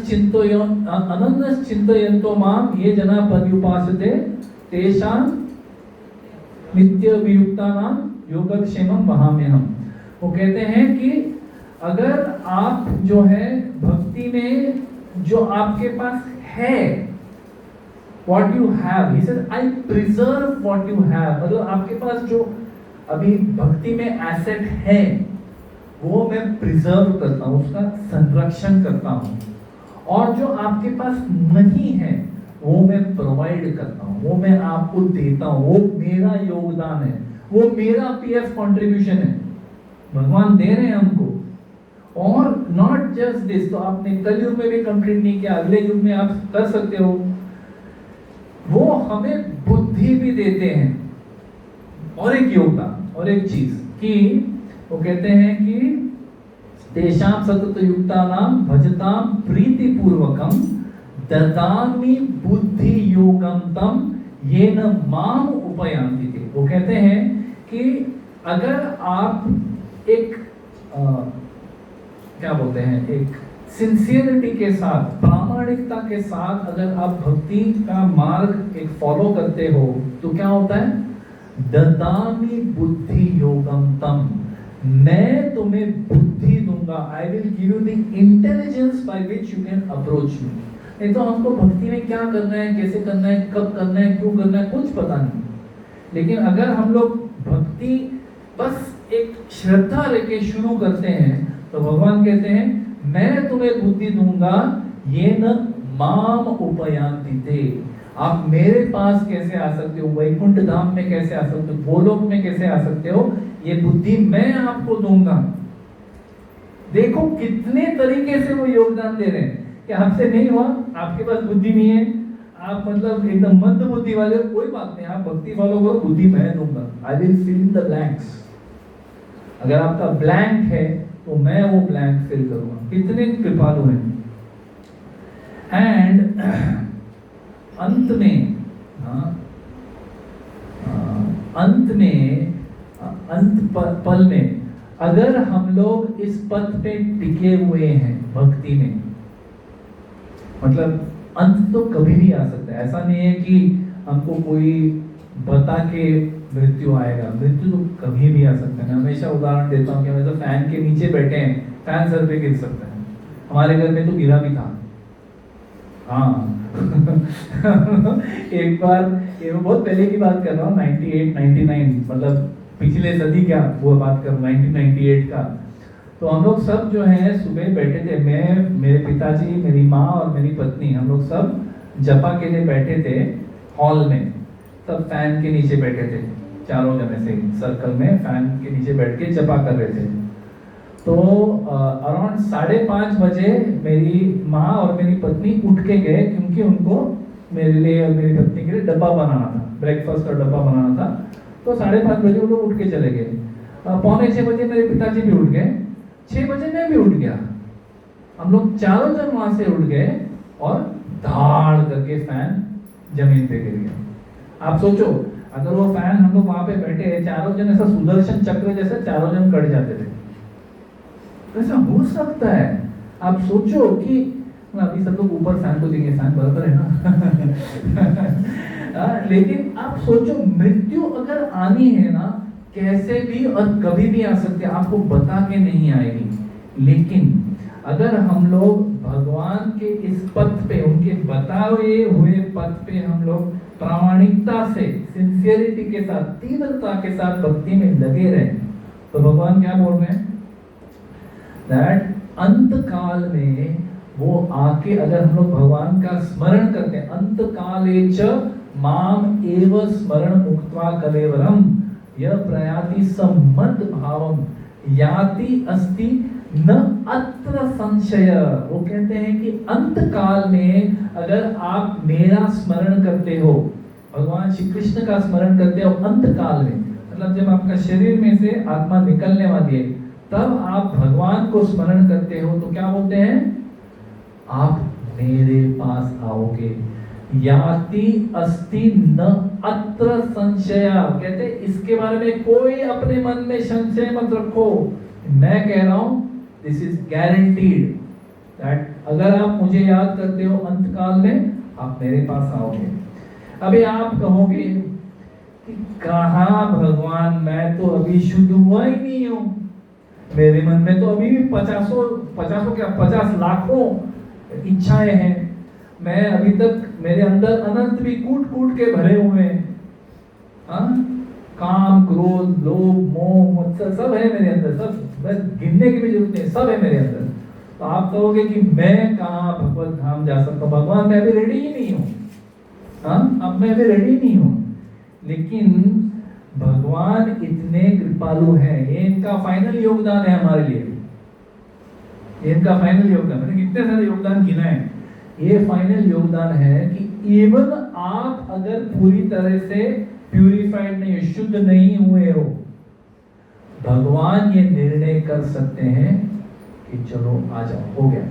चिन्तयन्तो माम ये जना पर्युपासते तेषां नित्य वियुक्तानां योगक्षेमं वहाम्यहम्। वो कहते हैं कि अगर आप जो है भक्ति में जो आपके पास है, what you have, he said I preserve what you have, मतलब आपके पास जो अभी भक्ति में एसेट है वो मैं प्रिजर्व करता हूँ, उसका संरक्षण करता हूँ, और जो आपके पास नहीं है वो मैं प्रोवाइड करता हूँ, वो मैं आपको देता हूँ, वो मेरा योगदान है, वो मेरा पीएफ कंट्रीब्यूशन है, भगवान दे रहे हैं हमको। और नॉट जस्ट दिस, तो आपने कलयुग में भी कंप्लीट नहीं किया, अगले युग में आप कर सकते हो। वो हमें बुद्धि भी देते हैं, और एक योगदान, और एक चीज कि वो कहते हैं कि तेषां सतत युक्तानां भजतां प्रीति पूर्वकं ददामि बुद्धि योगं तम येन माम उपयान्ति ते। वो कहते हैं कि अगर आप एक क्या बोलते हैं, एक सिंसियरिटी के साथ, प्रामाणिकता के साथ अगर आप भक्ति का मार्ग एक फॉलो करते हो तो क्या होता है, ददामि बुद्धि योगम तम, मैं तुम्हें बुद्धि दूंगा, I will give you the intelligence by which you can approach me. नहीं तो हमको भक्ति में क्या करना है, कैसे करना है, कब करना है, क्यों करना है, कुछ पता नहीं। लेकिन अगर हम लोग भक्ति बस एक श्रद्धा लेके शुरू करते हैं तो भगवान कहते हैं मैं तुम्हें बुद्धि दूंगा, ये न माम उपयान्ति ते, आप मेरे पास कैसे आ सकते हो, वैकुंठ धाम में कैसे आ सकते हो, गोलोक में कैसे आ सकते हो, ये बुद्धि मैं आपको दूंगा। देखो कितने तरीके से वो योगदान दे रहे हैं कि आपसे नहीं हुआ, आपके पास बुद्धि नहीं है, आप मतलब एकदम मंद बुद्धि वाले हो, कोई बात नहीं, आप भक्ति फॉलो करो, बुद्धि मैं दूंगा, I will fill in the blanks. अगर आपका ब्लैंक है तो मैं वो ब्लैंक फिल करूंगा। कितने कृपालु हैं। एंड अंत में पल में अगर हम लोग इस पथ पे टिके हुए हैं भक्ति में, मतलब अंत तो कभी भी आ सकता है। ऐसा नहीं है कि हमको कोई बता के मृत्यु आएगा, मृत्यु तो कभी भी आ सकता है। मैं हमेशा उदाहरण देता हूँ कि हमें तो फैन के नीचे बैठे हैं, फैन सर पे गिर सकता है। हमारे घर में तो गिरा भी था। हाँ एक बार, ये बहुत पहले की बात कर रहा हूँ, 98, 99, मतलब पिछले सदी क्या वो बात कर रहा हूँ, 1998 का। तो हम लोग सब जो है सुबह बैठे थे, मैं, मेरे पिताजी, मेरी माँ और मेरी पत्नी, हम लोग सब जपा के लिए बैठे थे हॉल में। सब फैन के नीचे बैठे थे, चारों जने से सर्कल में फैन के नीचे बैठ के जपा कर रहे थे। तो अराउंड 5:30 बजे मेरी माँ और मेरी पत्नी उठ के गए, क्योंकि उनको मेरे लिए और मेरी पत्नी के लिए डब्बा बनाना था, ब्रेकफास्ट का डब्बा बनाना था। तो 5:30 बजे वो लोग उठ के चले गए। 5:45 बजे मेरे पिताजी भी उठ गए, 6 बजे मैं भी उठ गया। हम लोग चारों जन वहां से उठ गए और धाड़ करके फैन जमीन पे गिर गया। आप सोचो, अगर वो फैन, हम लोग वहां पे बैठे चारों जन, ऐसा सुदर्शन चक्र जैसे चारों जन कट जाते थे। ऐसा हो सकता है? आप सोचो कि अभी सब लोग ऊपर फैन को देंगे, फैन बराबर है ना लेकिन आप सोचो, मृत्यु अगर आनी है ना, कैसे भी और कभी भी आ सकते हैं, आपको बता के नहीं आएगी। लेकिन अगर हम लोग भगवान के इस पथ पे, उनके बताए हुए पथ पे हम लोग प्रामाणिकता से, सिंसियरिटी के साथ, तीव्रता के साथ भक्ति में लगे रहे, तो भगवान क्या बोल रहे हैं? दैट अंत काल में वो आके, अगर हम लोग भगवान का स्मरण करते हैं, अंत काले च माम एव स्मरण मुक्त्वा कलेवरम यह प्रयाति सम्मत भावम याति अस्ति न अत्र संशय। वो कहते हैं कि अंत काल में अगर आप मेरा स्मरण करते हो, भगवान श्री कृष्ण का स्मरण करते हो अंत काल में, मतलब जब आपका शरीर में से आत्मा निकलने वाली है, तब आप भगवान को स्मरण करते हो, तो क्या बोलते हैं? आप मेरे पास आओगे। याति अस्ति न अत्र संशय, कहते इसके बारे में कोई अपने मन में संशय मत रखो। मैं कह रहा हूं, दिस इज गारंटीड दैट अगर आप मुझे याद करते हो अंत काल में, आप मेरे पास आओगे। अभी आप कहोगे कि कहां भगवान, मैं तो अभी शुद्ध हुआ ही नहीं हूं, मेरे मन में तो अभी भी 50 लाखों इच्छाएं हैं, मैं अभी तक, मेरे अंदर अनंत भी कूट के भरे हुए हैं। काम, क्रोध, लोभ, मोह, मत्सर सब है मेरे अंदर, सब गिनने की भी जरूरत नहीं, सब है मेरे अंदर। तो आप कहोगे कि मैं कहाँ भगवत धाम जा सकता हूँ? भगवान, मैं अभी रेडी ही नहीं हूँ। अब मैं अभी रेडी नहीं हूँ। लेकिन भगवान इतने कृपालु हैं, ये इनका फाइनल योगदान है हमारे लिए। ये इनका फाइनल योगदान, मैंने कितने सारे योगदान गिना है, ये फाइनल योगदान है कि इवन आप अगर पूरी तरह से प्यूरिफाइड नहीं, शुद्ध नहीं हुए हो, भगवान ये निर्णय कर सकते हैं कि चलो आ जाओ, हो गया,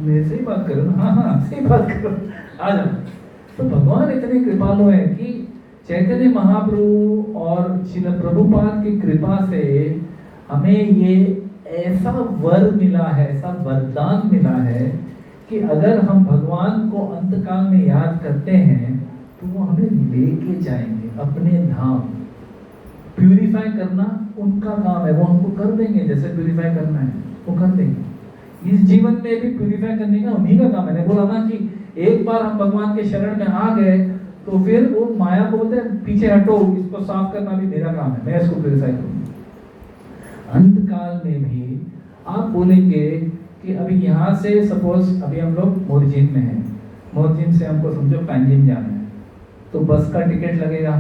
मेरे से ही बात करो ना, हाँ से ही बात करो, आ जाओ। तो भगवान इतने कृपालु हैं कि चैतन्य महाप्रभु और श्रील प्रभुपाद की कृपा से हमें ये ऐसा वर मिला है, ऐसा वरदान मिला है कि अगर हम भगवान को अंतकाल में याद करते हैं तो वो हमें लेके जाएंगे अपने धाम। प्यूरिफाई करना उनका काम है, वो हमको कर देंगे, जैसे प्यूरिफाई करना है वो कर देंगे। इस जीवन में भी प्यूरिफाई करने का उन्हीं का काम है। मैंने बोला ना कि एक बार हम भगवान के शरण में आ गए तो फिर वो माया को बोलते हैं पीछे हटो, इसको साफ करना भी मेरा काम है, मैं इसको प्यूरिफाई करूंगा। अंत काल में भी आप बोलेंगे कि अभी यहाँ से सपोज अभी हम लोग मोरजिन में हैं, मोरजिन से हमको समझो पैंजिम जाना है, तो बस का टिकट लगेगा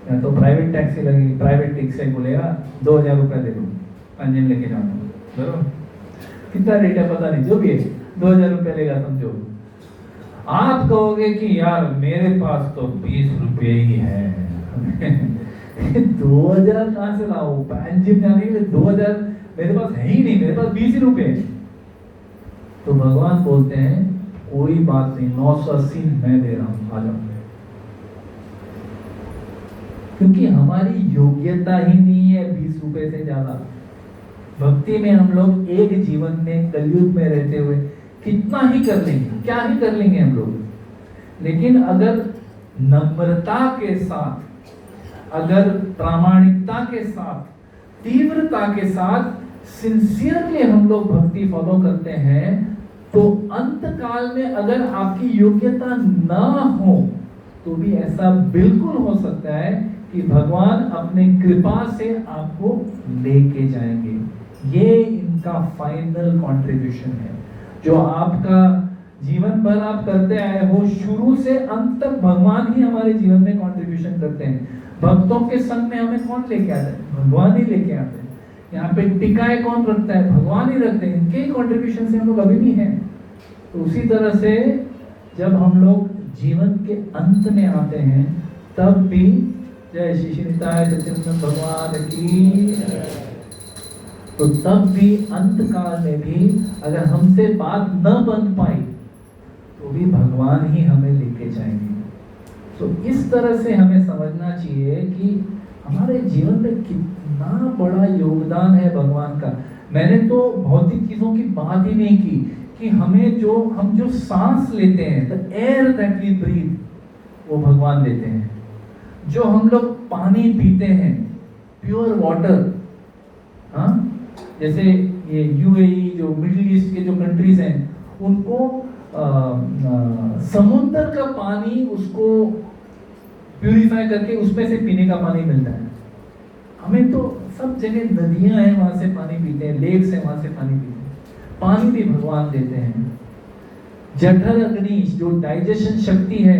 या तो प्राइवेट टैक्सी लगेगी, प्राइवेट टैक्सी बोलेगा 2000 रुपये दे दो पैंजिम लेके जाना, बराबर कितना रेट है पता नहीं, जो भी है 2000 रुपये लेगा समझो। आप कहोगे कि यार मेरे पास तो 20 रुपये ही है 2000 कहाँ से लाऊं? पैंजिम जाने के लिए 2000 मेरे पास है ही नहीं, मेरे पास 20 रुपए है। तो भगवान बोलते हैं कोई बात नहीं, 980 मैं दे रहा हूं, आ जाओ। क्योंकि हमारी योग्यता ही नहीं है 20 रुपए से ज्यादा। भक्ति में हम लोग एक जीवन में कलयुग में रहते हुए कितना ही कर लेंगे, क्या ही कर लेंगे हम लोग। लेकिन अगर नम्रता के साथ, अगर प्रामाणिकता के साथ, तीव्रता के साथ सिंसियरली हम लोग भक्ति फॉलो करते हैं, तो अंत काल में अगर आपकी योग्यता ना हो तो भी ऐसा बिल्कुल हो सकता है कि भगवान अपने कृपा से आपको लेके जाएंगे। ये इनका फाइनल कंट्रीब्यूशन है जो आपका जीवन भर आप करते आए हो। शुरू से अंत तक भगवान ही हमारे जीवन में कंट्रीब्यूशन करते हैं। भक्तों के संग में हमें कौन लेके आता है? भगवान ही लेके आते हैं। यहाँ पे टिकाए कौन रखता है? भगवान ही रखते हैं। इनके कंट्रीब्यूशन से हम लोग अभी भी हैं। तो उसी तरह से जब हम लोग जीवन के अंत में आते हैं तब भी जय श्री निताय सच्चिदानंद भगवान की, तो तब भी अंत काल में भी अगर हमसे बात न बन पाई तो भी भगवान ही हमें लेके जाएंगे। तो इस तरह से हमें समझना चाहिए कि हमारे जीवन में कितना बड़ा योगदान है भगवान का। मैंने तो भौतिक चीजों की बात ही नहीं की कि हम जो सांस लेते हैं, the air that we breathe, वो भगवान देते हैं। जो हम लोग पानी पीते हैं, प्योर वाटर, हाँ, जैसे ये यूएई जो मिडिल ईस्ट के जो कंट्रीज हैं उनको समुद्र का पानी उसको प्यूरिफाई करके उसमें से पीने का पानी मिलता है। हमें तो सब जगह नदियां हैं, वहां से पानी पीते हैं, लेक्स हैं, वहां से पानी पीते हैं। पानी भी भगवान देते हैं। जठर अग्नि जो डाइजेशन शक्ति है,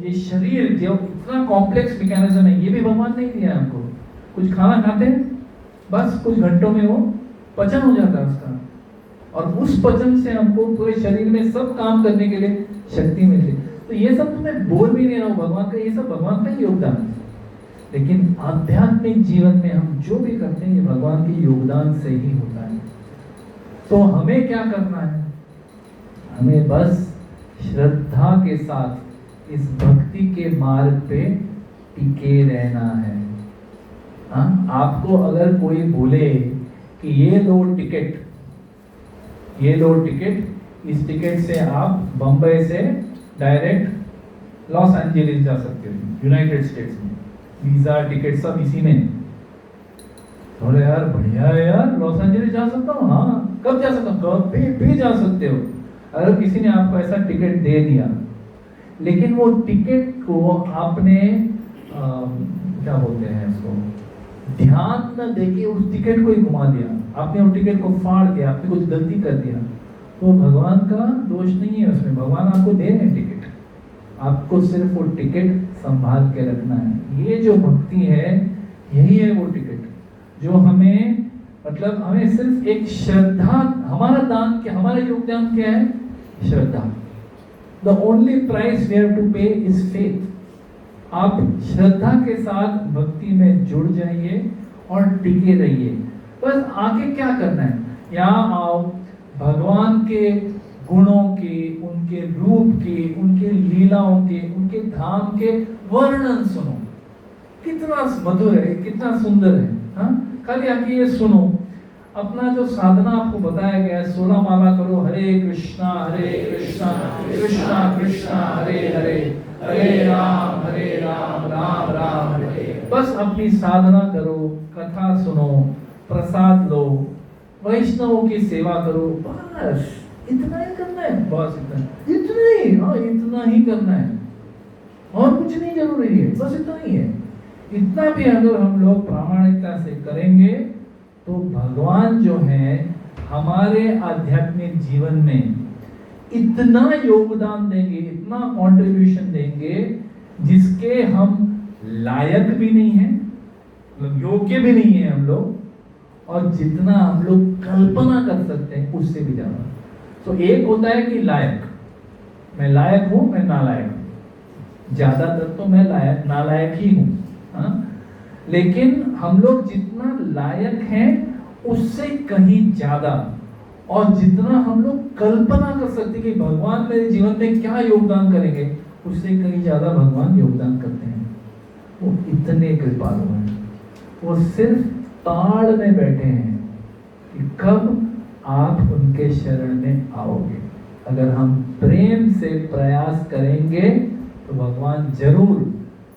ये शरीर जो इतना कॉम्प्लेक्स मैकेनिज्म है, ये भी भगवान नहीं दिया हमको। कुछ खाना खाते हैं, बस कुछ घंटों में वो पचन हो जाता है उसका, और उस पचन से हमको पूरे शरीर में सब काम करने के लिए शक्ति मिलती है। तो ये सब तो मैं बोल भी नहीं रहा हूँ भगवान का, ये सब भगवान का ही योगदान है। लेकिन आध्यात्मिक जीवन में हम जो भी करते हैं ये भगवान के योगदान से ही होता है। तो हमें क्या करना है? हमें बस श्रद्धा के साथ इस भक्ति के मार्ग पे टिके रहना है। हाँ, आपको अगर कोई बोले कि ये लो टिकट, इस टिकट से आप बम्बई से डायरेक्ट लॉस एंजलिस जा सकते हो, यूनाइटेड स्टेट्स में, वीजा टिकट सब इसी में। थोड़े यार बढ़िया है यार, लॉस एंजलिस जा सकता हूँ, हाँ कब जा सकता हूँ? कब भी जा सकते हो अगर किसी ने आपको ऐसा टिकट दे दिया। लेकिन वो टिकट को आपने क्या बोलते हैं उसको, ध्यान न देके उस टिकट को ही घुमा दिया, आपने उस टिकट को फाड़ दिया, आपने कुछ गलती कर दिया, तो भगवान का दोष नहीं है उसमें। भगवान आपको दे रहे हैं टिकट, आपको सिर्फ वो टिकट संभाल के रखना है। ये जो भक्ति है यही है वो टिकट जो हमें, मतलब हमें सिर्फ एक श्रद्धा, हमारा दान क्या, हमारा योगदान क्या है? श्रद्धा। The only price we have to pay is faith. आप श्रद्धा के साथ भक्ति में जुड़ जाइए और टिके रहिए। बस आगे क्या करना है? यहाँ आओ, भगवान के गुणों के, उनके रूप के, उनके लीलाओं के, उनके धाम के वर्णन सुनो। कितना मधुर है, कितना सुंदर है। हाँ, खाली आके ये सुनो। अपना जो साधना आपको बताया गया है, 16 माला करो, हरे कृष्णा कृष्णा कृष्णा हरे हरे, हरे राम राम राम हरे। बस अपनी साधना करो, कथा सुनो, प्रसाद लो, वैष्णवों की सेवा करो, बस इतना ही करना है। बस इतना ही, हाँ इतना ही करना है, और कुछ नहीं जरूरी है, बस इतना ही है। इतना भी अगर हम लोग प्रामाणिकता से करेंगे तो भगवान जो है हमारे आध्यात्मिक जीवन में इतना योगदान देंगे, इतना कंट्रीब्यूशन देंगे जिसके हम लायक भी नहीं हैं, योग्य भी नहीं है हम लोग, और जितना हम लोग कल्पना कर सकते हैं उससे भी ज्यादा। तो एक होता है कि लायक, मैं लायक हूं, मैं नालायक हूं, ज्यादातर तो मैं लायक नालायक ही हूं। हाँ? लेकिन हम लोग जितना लायक हैं उससे कहीं ज्यादा, और जितना हम लोग कल्पना कर सकते कि भगवान मेरे जीवन में क्या योगदान करेंगे, उससे कहीं ज्यादा भगवान योगदान करते हैं। वो इतने कृपालु हैं, वो सिर्फ ताड़ में बैठे हैं कि कब आप उनके शरण में आओगे। अगर हम प्रेम से प्रयास करेंगे तो भगवान जरूर,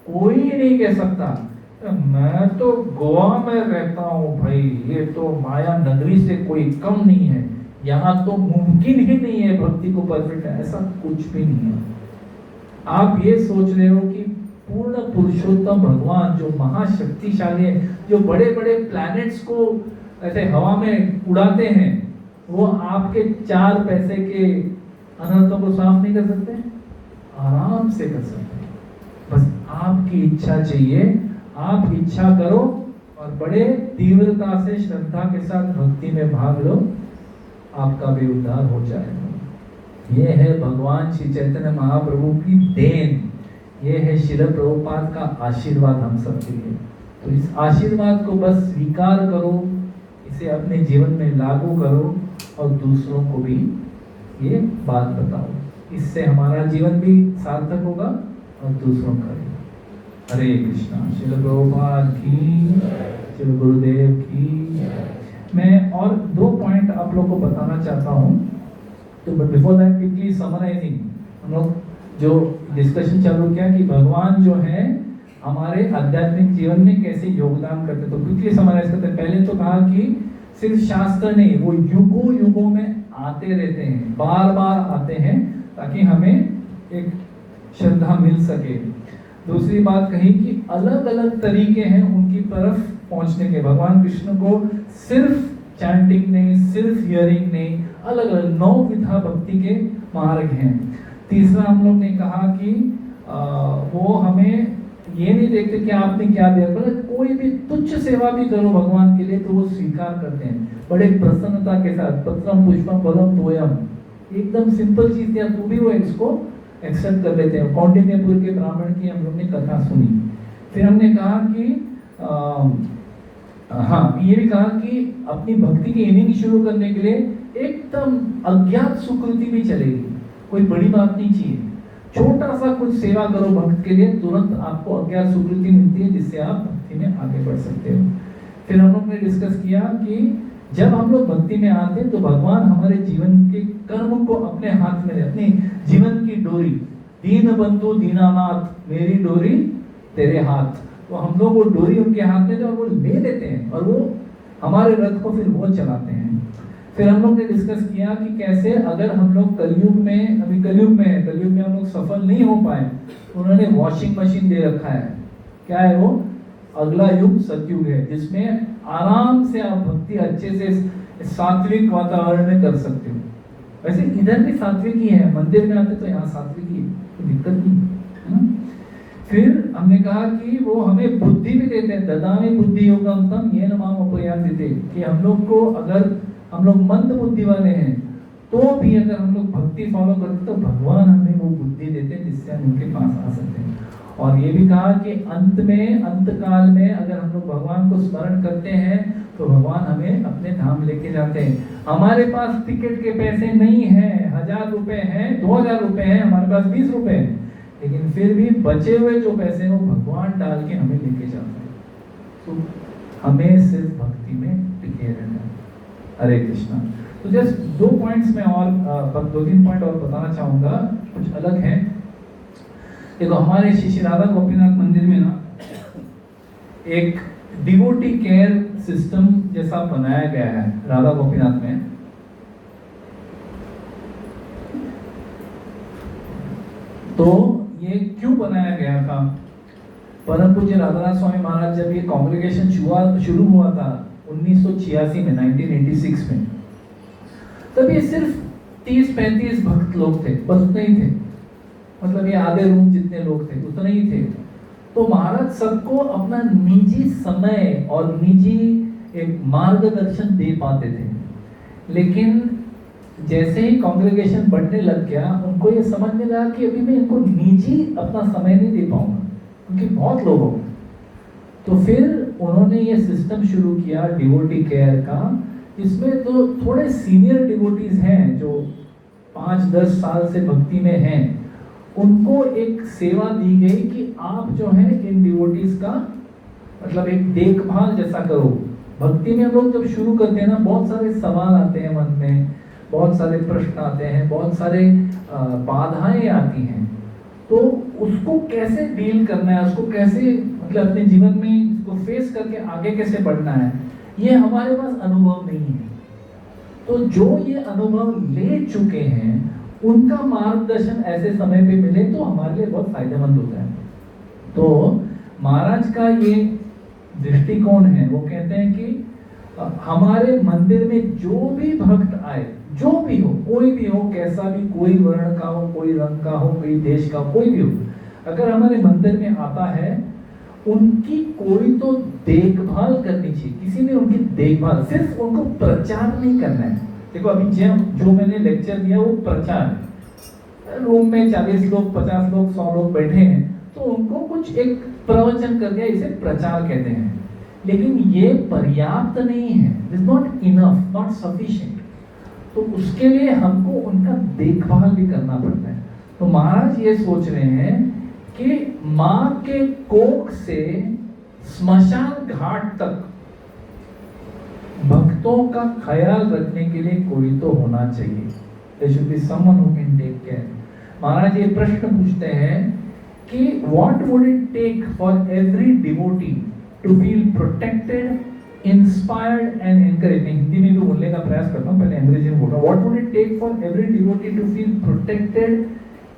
कोई नहीं कह सकता मैं तो गोवा में रहता हूँ भाई, ये तो माया नगरी से कोई कम नहीं है, यहाँ तो मुमकिन ही नहीं है भक्ति को परफेक्ट है, ऐसा कुछ भी नहीं है। आप ये सोच रहे हो कि पूर्ण पुरुषोत्तम भगवान जो महाशक्तिशाली है, जो बड़े बड़े प्लैनेट्स को ऐसे हवा में उड़ाते हैं, वो आपके 4 पैसे के अनर्थों को साफ नहीं कर सकते? आराम से कर सकते हैं। बस आपकी इच्छा चाहिए, आप इच्छा करो और बड़े तीव्रता से श्रद्धा के साथ भक्ति में भाग लो, आपका भी उद्धार हो जाएगा। ये है भगवान श्री चैतन्य महाप्रभु की देन, ये है श्रील प्रभुपाद का आशीर्वाद हम सबके लिए। तो इस आशीर्वाद को बस स्वीकार करो, इसे अपने जीवन में लागू करो और दूसरों को भी ये बात बताओ। इससे हमारा जीवन भी सार्थक होगा और दूसरों का भी। हरे कृष्णा। श्रील प्रभुपाद की, श्री गुरुदेव की। मैं और 2 पॉइंट आप लोग को बताना चाहता हूँ। तो but before that quickly summarising, हम लोग जो डिस्कशन चालू किया कि भगवान जो है हमारे आध्यात्मिक जीवन में कैसे योगदान करते, तो क्विकली समराइज करते। पहले तो कहा कि सिर्फ शास्त्र नहीं, वो युगों युगों में आते रहते हैं, बार बार आते हैं ताकि हमें एक श्रद्धा मिल सके। दूसरी बात कही कि अलग अलग तरीके हैं उनकी तरफ पहुंचने के। भगवान कृष्ण को सिर्फ चैंटिंग नहीं, सिर्फ हियरिंग नहीं, अलग अलग 9 विधा भक्ति के मार्ग हैं। तीसरा हम लोग ने कहा कि वो हमें ये नहीं देखते कि आपने क्या दिया, बल्कि कोई भी तुच्छ सेवा भी करो भगवान के लिए तो वो स्वीकार करते हैं बड़े प्रसन्नता के साथ। पत्रम पुष्पम फलम तोयम, एकदम सिंपल चीज दिया तो भी वो इसको एक्सेप्ट कर लेते हैं। कौंडिन्यपुर के ब्राह्मण की हम लोग ने कथा सुनी। फिर हमने कहा कि हाँ, ये भी कहा कि अपनी भक्ति की इनिंग शुरू करने के लिए एकदम अज्ञात सुकृति भी चलेगी, कोई बड़ी बात नहीं चाहिए। छोटा सा कुछ सेवा करो भक्त के लिए, तुरंत आपको अज्ञात सुकृति मिलती है जिससे आप भक्ति में आगे बढ़ सकते हो। फिर हम लोग ने डिस्कस किया कि जब हम लोग भक्ति में आते हैं तो भगवान हमारे जीवन के कर्म को अपने हाथ में, अपनी जीवन की डोरी, दीन बंधु दीनानाथ मेरी डोरी तेरे हाथ, तो हम लोग वो डोरी उनके हाथ में और वो ले लेते हैं और वो हमारे रथ को फिर वो चलाते हैं। फिर हम लोग ने डिस्कस किया कि कैसे अगर हम लोग कलयुग में, अभी कलयुग में हम लोग सफल नहीं हो पाए, तो उन्होंने वॉशिंग मशीन दे रखा है। क्या है वो? अगला युग सतयुग है, जिसमें आराम से आप भक्ति अच्छे से सात्विक वातावरण में कर सकते हो। वैसे इधर भी सात्विक ही है, मंदिर में आते तो यहाँ सात्विक ही है, कोई दिक्कत नहीं है ना। फिर हमने कहा कि वो हमें बुद्धि भी देते हैं, ददामि बुद्धि योगम तम येन माम उपयान्ति, कि हम लोग को, अगर हम लोग मंद बुद्धि वाले हैं तो भी अगर हम लोग भक्ति फॉलो करते तो भगवान हमें वो बुद्धि देते हैं जिससे हम उनके पास आ सकते हैं। और ये भी कहा कि अंत काल में अगर हम लोग भगवान को स्मरण करते हैं तो भगवान हमें अपने धाम लेके जाते हैं। हमारे पास टिकट के पैसे नहीं है, 1000 रुपए हैं, 2000 रुपए हैं, हमारे पास 20 रुपए हैं, लेकिन फिर भी बचे हुए जो पैसे हैं वो भगवान डाल के हमें लेके जाते हैं। तो हमें सिर्फ भक्ति में टिके रहना है। हरे कृष्णा। तो जस्ट 2 पॉइंट्स में और 2-3 पॉइंट और बताना चाहूंगा, कुछ अलग है। देखो, हमारे श्री राधा गोपीनाथ मंदिर में ना एक डिवोटी केयर सिस्टम जैसा बनाया गया है राधा गोपीनाथ में। तो ये क्यों बनाया गया था? परम पूज्य राधानाथ स्वामी महाराज जब ये कांग्रेगेशन शुरू हुआ था 1986 में, 1986 में, तब ये सिर्फ 30-35 भक्त लोग थे, बस उतने ही थे। मतलब ये आधे रूम जितने लोग थे उतने ही थे। तो महाराज सबको अपना निजी समय और निजी एक मार्गदर्शन दे पाते थे। लेकिन जैसे ही कांग्रेगेशन बढ़ने लग गया, उनको ये समझ में आया कि अभी मैं इनको निजी अपना समय नहीं दे पाऊंगा, क्योंकि बहुत लोग हो। तो फिर उन्होंने ये सिस्टम शुरू किया डिवोटी केयर का। इसमें तो थोड़े सीनियर डिवोटीज हैं जो 5-10 साल से भक्ति में हैं, उनको एक सेवा दी गई कि आप जो है इन डिवोटीज का मतलब एक देखभाल जैसा करो। भक्ति में हम लोग जब शुरू करते हैं ना, बहुत सारे सवाल आते हैं मन में, बहुत सारे प्रश्न आते हैं, बहुत सारे बाधाएं आती हैं, तो उसको कैसे डील करना है, उसको कैसे मतलब अपने जीवन में इसको फेस करके आगे कैसे बढ़ना है, ये हमारे पास अनुभव नहीं है। तो जो ये अनुभव ले चुके हैं उनका मार्गदर्शन ऐसे समय पे मिले तो हमारे लिए बहुत फायदेमंद होता है। तो महाराज का ये दृष्टिकोण है, वो कहते हैं कि हमारे मंदिर में जो भी भक्त आए, जो भी हो, कोई भी हो, कैसा भी, कोई वर्ण का हो, कोई रंग का हो, कोई देश का, कोई भी हो, अगर हमारे मंदिर में आता है, उनकी कोई तो देखभाल करनी चाहिए। किसी ने उनकी देखभाल, सिर्फ उनको प्रचार नहीं करना है। देखो अभी जो मैंने लेक्चर दिया वो प्रचार है। रूम में 40 लोग, 50 लोग, 100 लोग बैठे हैं, तो उनको कुछ एक प्रवचन कर दिया, इसे प्रचार कहते हैं। लेकिन ये पर्याप्त नहीं है, is not enough, not sufficient. तो उसके लिए हमको उनका देखभाल भी करना पड़ता है। तो महाराज ये सोच रहे हैं कि माँ के कोख से स्मशान घाट तक भक्तों का ख्याल रखने के लिए कोई तो होना चाहिए। There should be someone who can take care. महाराज ये प्रश्न पूछते हैं कि what would it take for every devotee to feel protected, inspired and encouraged? Hindi में भी बोलने का प्रयास करता हूँ, पहले अंग्रेजी में बोल रहा हूँ। What would it take for every devotee to feel protected,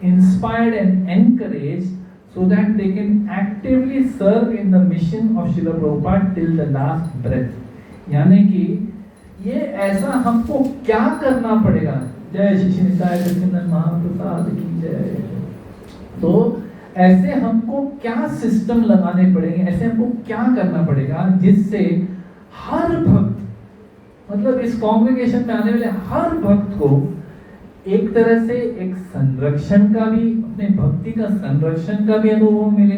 inspired and encouraged so that they can actively serve in the mission of Srila Prabhupada till the last breath? यानी कि ये ऐसा हमको क्या करना पड़ेगा। जय श्री निताय गजानन महाप्रसाद की जय। तो ऐसे हमको क्या सिस्टम लगाने पड़ेंगे, ऐसे हमको क्या करना पड़ेगा जिससे हर भक्त, मतलब इस कॉन्ग्रेगेशन में आने वाले हर भक्त को एक तरह से एक संरक्षण का भी, अपने भक्ति का संरक्षण का भी अनुभव मिले,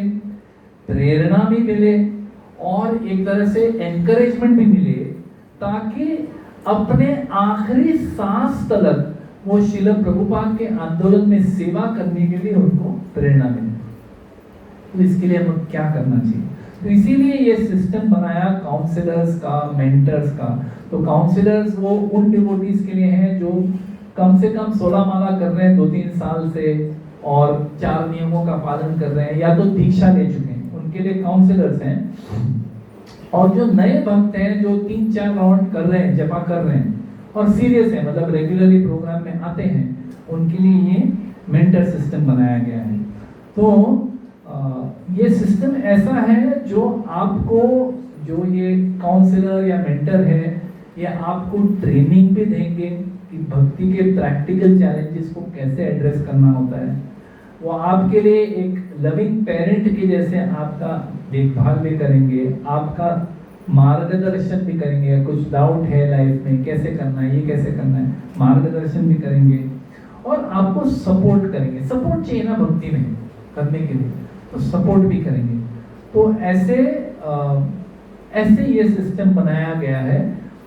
प्रेरणा भी मिले और एक तरह से एनकरेजमेंट भी मिले, ताकि अपने आखिरी सांस तक वो श्रील प्रभुपाद के आंदोलन में सेवा करने के लिए उनको प्रेरणा मिले। तो इसके लिए हमें क्या करना चाहिए? तो इसीलिए ये सिस्टम बनाया काउंसलर्स का, मेंटर्स का। तो काउंसलर्स वो उन डिवोटीज के लिए हैं जो कम से कम 16 माला कर रहे हैं 2-3 साल से और 4 नियमों का पालन कर रहे हैं या तो दीक्षा ले चुके हैं, उनके लिए काउंसलर्स हैं। और जो नए भक्त हैं जो 3-4 राउंड कर रहे हैं, जपा कर रहे हैं और सीरियस है, मतलब रेगुलरली प्रोग्राम में आते हैं, उनके लिए ये मेंटर सिस्टम बनाया गया है। तो ये सिस्टम ऐसा है जो आपको, जो ये काउंसलर या मेंटर है, ये आपको ट्रेनिंग भी देंगे कि भक्ति के प्रैक्टिकल चैलेंजेस को कैसे एड्रेस करना होता है। वो आपके लिए एक लविंग पेरेंट की जैसे आपका देखभाल भी करेंगे, आपका मार्गदर्शन भी करेंगे। कुछ डाउट है लाइफ में, कैसे करना है, ये कैसे करना है, मार्गदर्शन भी करेंगे और आपको सपोर्ट करेंगे। सपोर्ट चाहिए ना भक्ति में करने के लिए, तो सपोर्ट भी करेंगे। तो ऐसे ये सिस्टम बनाया गया है।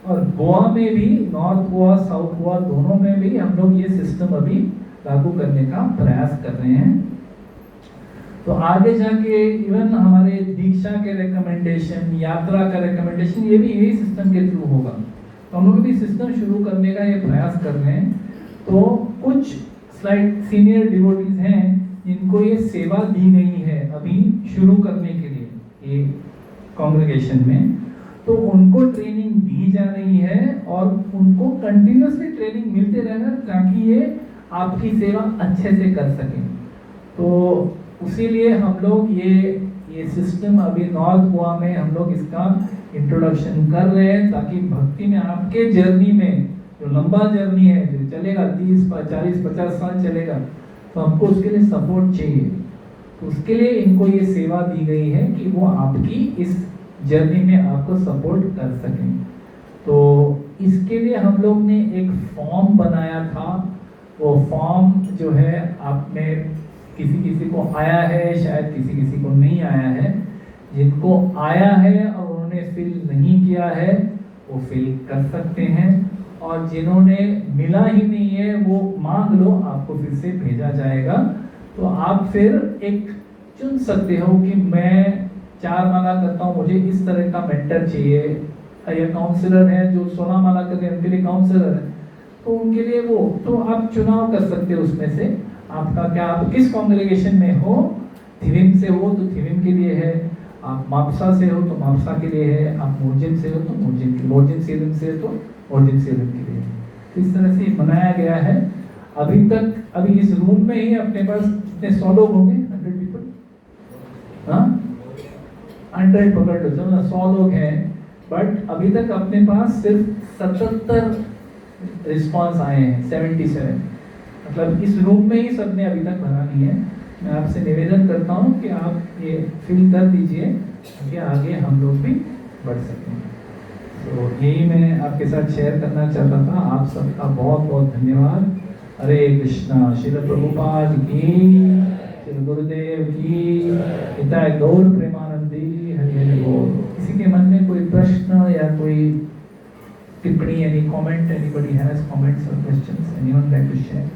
और गोवा में भी, नॉर्थ गोवा, साउथ गोवा, दोनों में भी हम लोग ये सिस्टम अभी लागू करने का प्रयास कर रहे हैं। तो आगे जाके इवन हमारे दीक्षा के रिकमेंडेशन, यात्रा का रिकमेंडेशन, ये भी यही सिस्टम के थ्रू होगा। तो हम लोग भी सिस्टम शुरू करने का ये प्रयास कर रहे हैं। तो कुछ स्लाइड सीनियर डिवोटीज हैं जिनको ये सेवा दी गई है अभी शुरू करने के लिए ये कांग्रेगेशन में, तो उनको ट्रेनिंग दी जा रही है और उनको कंटिन्यूसली ट्रेनिंग मिलते रहना ताकि ये आपकी सेवा अच्छे से कर सकें। तो उसी लिए हम लोग ये सिस्टम अभी नॉर्थ गोवा में हम लोग इसका इंट्रोडक्शन कर रहे हैं, ताकि भक्ति में आपके जर्नी में, जो लंबा जर्नी है, जो चलेगा 30, 40, 50 साल चलेगा, तो हमको उसके लिए सपोर्ट चाहिए। तो उसके लिए इनको ये सेवा दी गई है कि वो आपकी इस जर्नी में आपको सपोर्ट कर सकें। तो इसके लिए हम लोग ने एक फॉर्म बनाया था। वो फॉर्म जो है आप में किसी किसी को आया है, शायद किसी किसी को नहीं आया है। जिनको आया है और उन्होंने फिल नहीं किया है वो फिल कर सकते हैं, और जिन्होंने मिला ही नहीं है वो मांग लो, आपको फिर से भेजा जाएगा। तो आप फिर एक चुन सकते हो कि मैं 4 माला करता हूँ, मुझे इस तरह का मेंटर चाहिए, या काउंसलर है जो 16 माला करते हैं उनके लिए काउंसलर है, तो उनके लिए वो, तो आप चुनाव कर सकते हो उसमें से आपका क्या, आप किस कॉन्ग्रेगेशन में हो। थिविम से हो तो थिविम के लिए है, आप मापसा से हो तो मापसा के लिए है, आप मोर्जिन से हो तो मोर्जिन सीलम से हो तो मोर्जिन सीलम के लिए है। इस तरह से बनाया गया है। अभी तक, अभी इस रूम में ही अपने पास कितने 100 लोग होंगे, 100 पीपल, हाँ 100 पकड़ लो, चलो 100 लोग हैं, बट अभी तक अपने पास सिर्फ 77 रिस्पॉन्स आए हैं, 77, मतलब इस रूम में ही सबने अभी तक भरा नहीं है। मैं आपसे निवेदन करता हूँ कि आप ये फिल कर दीजिए ताकि आगे हम लोग भी बढ़ सकें। तो यही मैं आपके साथ शेयर करना चाहता था। आप सबका बहुत बहुत धन्यवाद। हरे कृष्णा। श्रील प्रभुपाद की, श्री गुरुदेव की, हिताय गौर प्रेमानंदी, हरि हरि बोल। किसी के मन में कोई प्रश्न या कोई टिप्पणी, any comment, anybody has comments और questions, anyone like to share?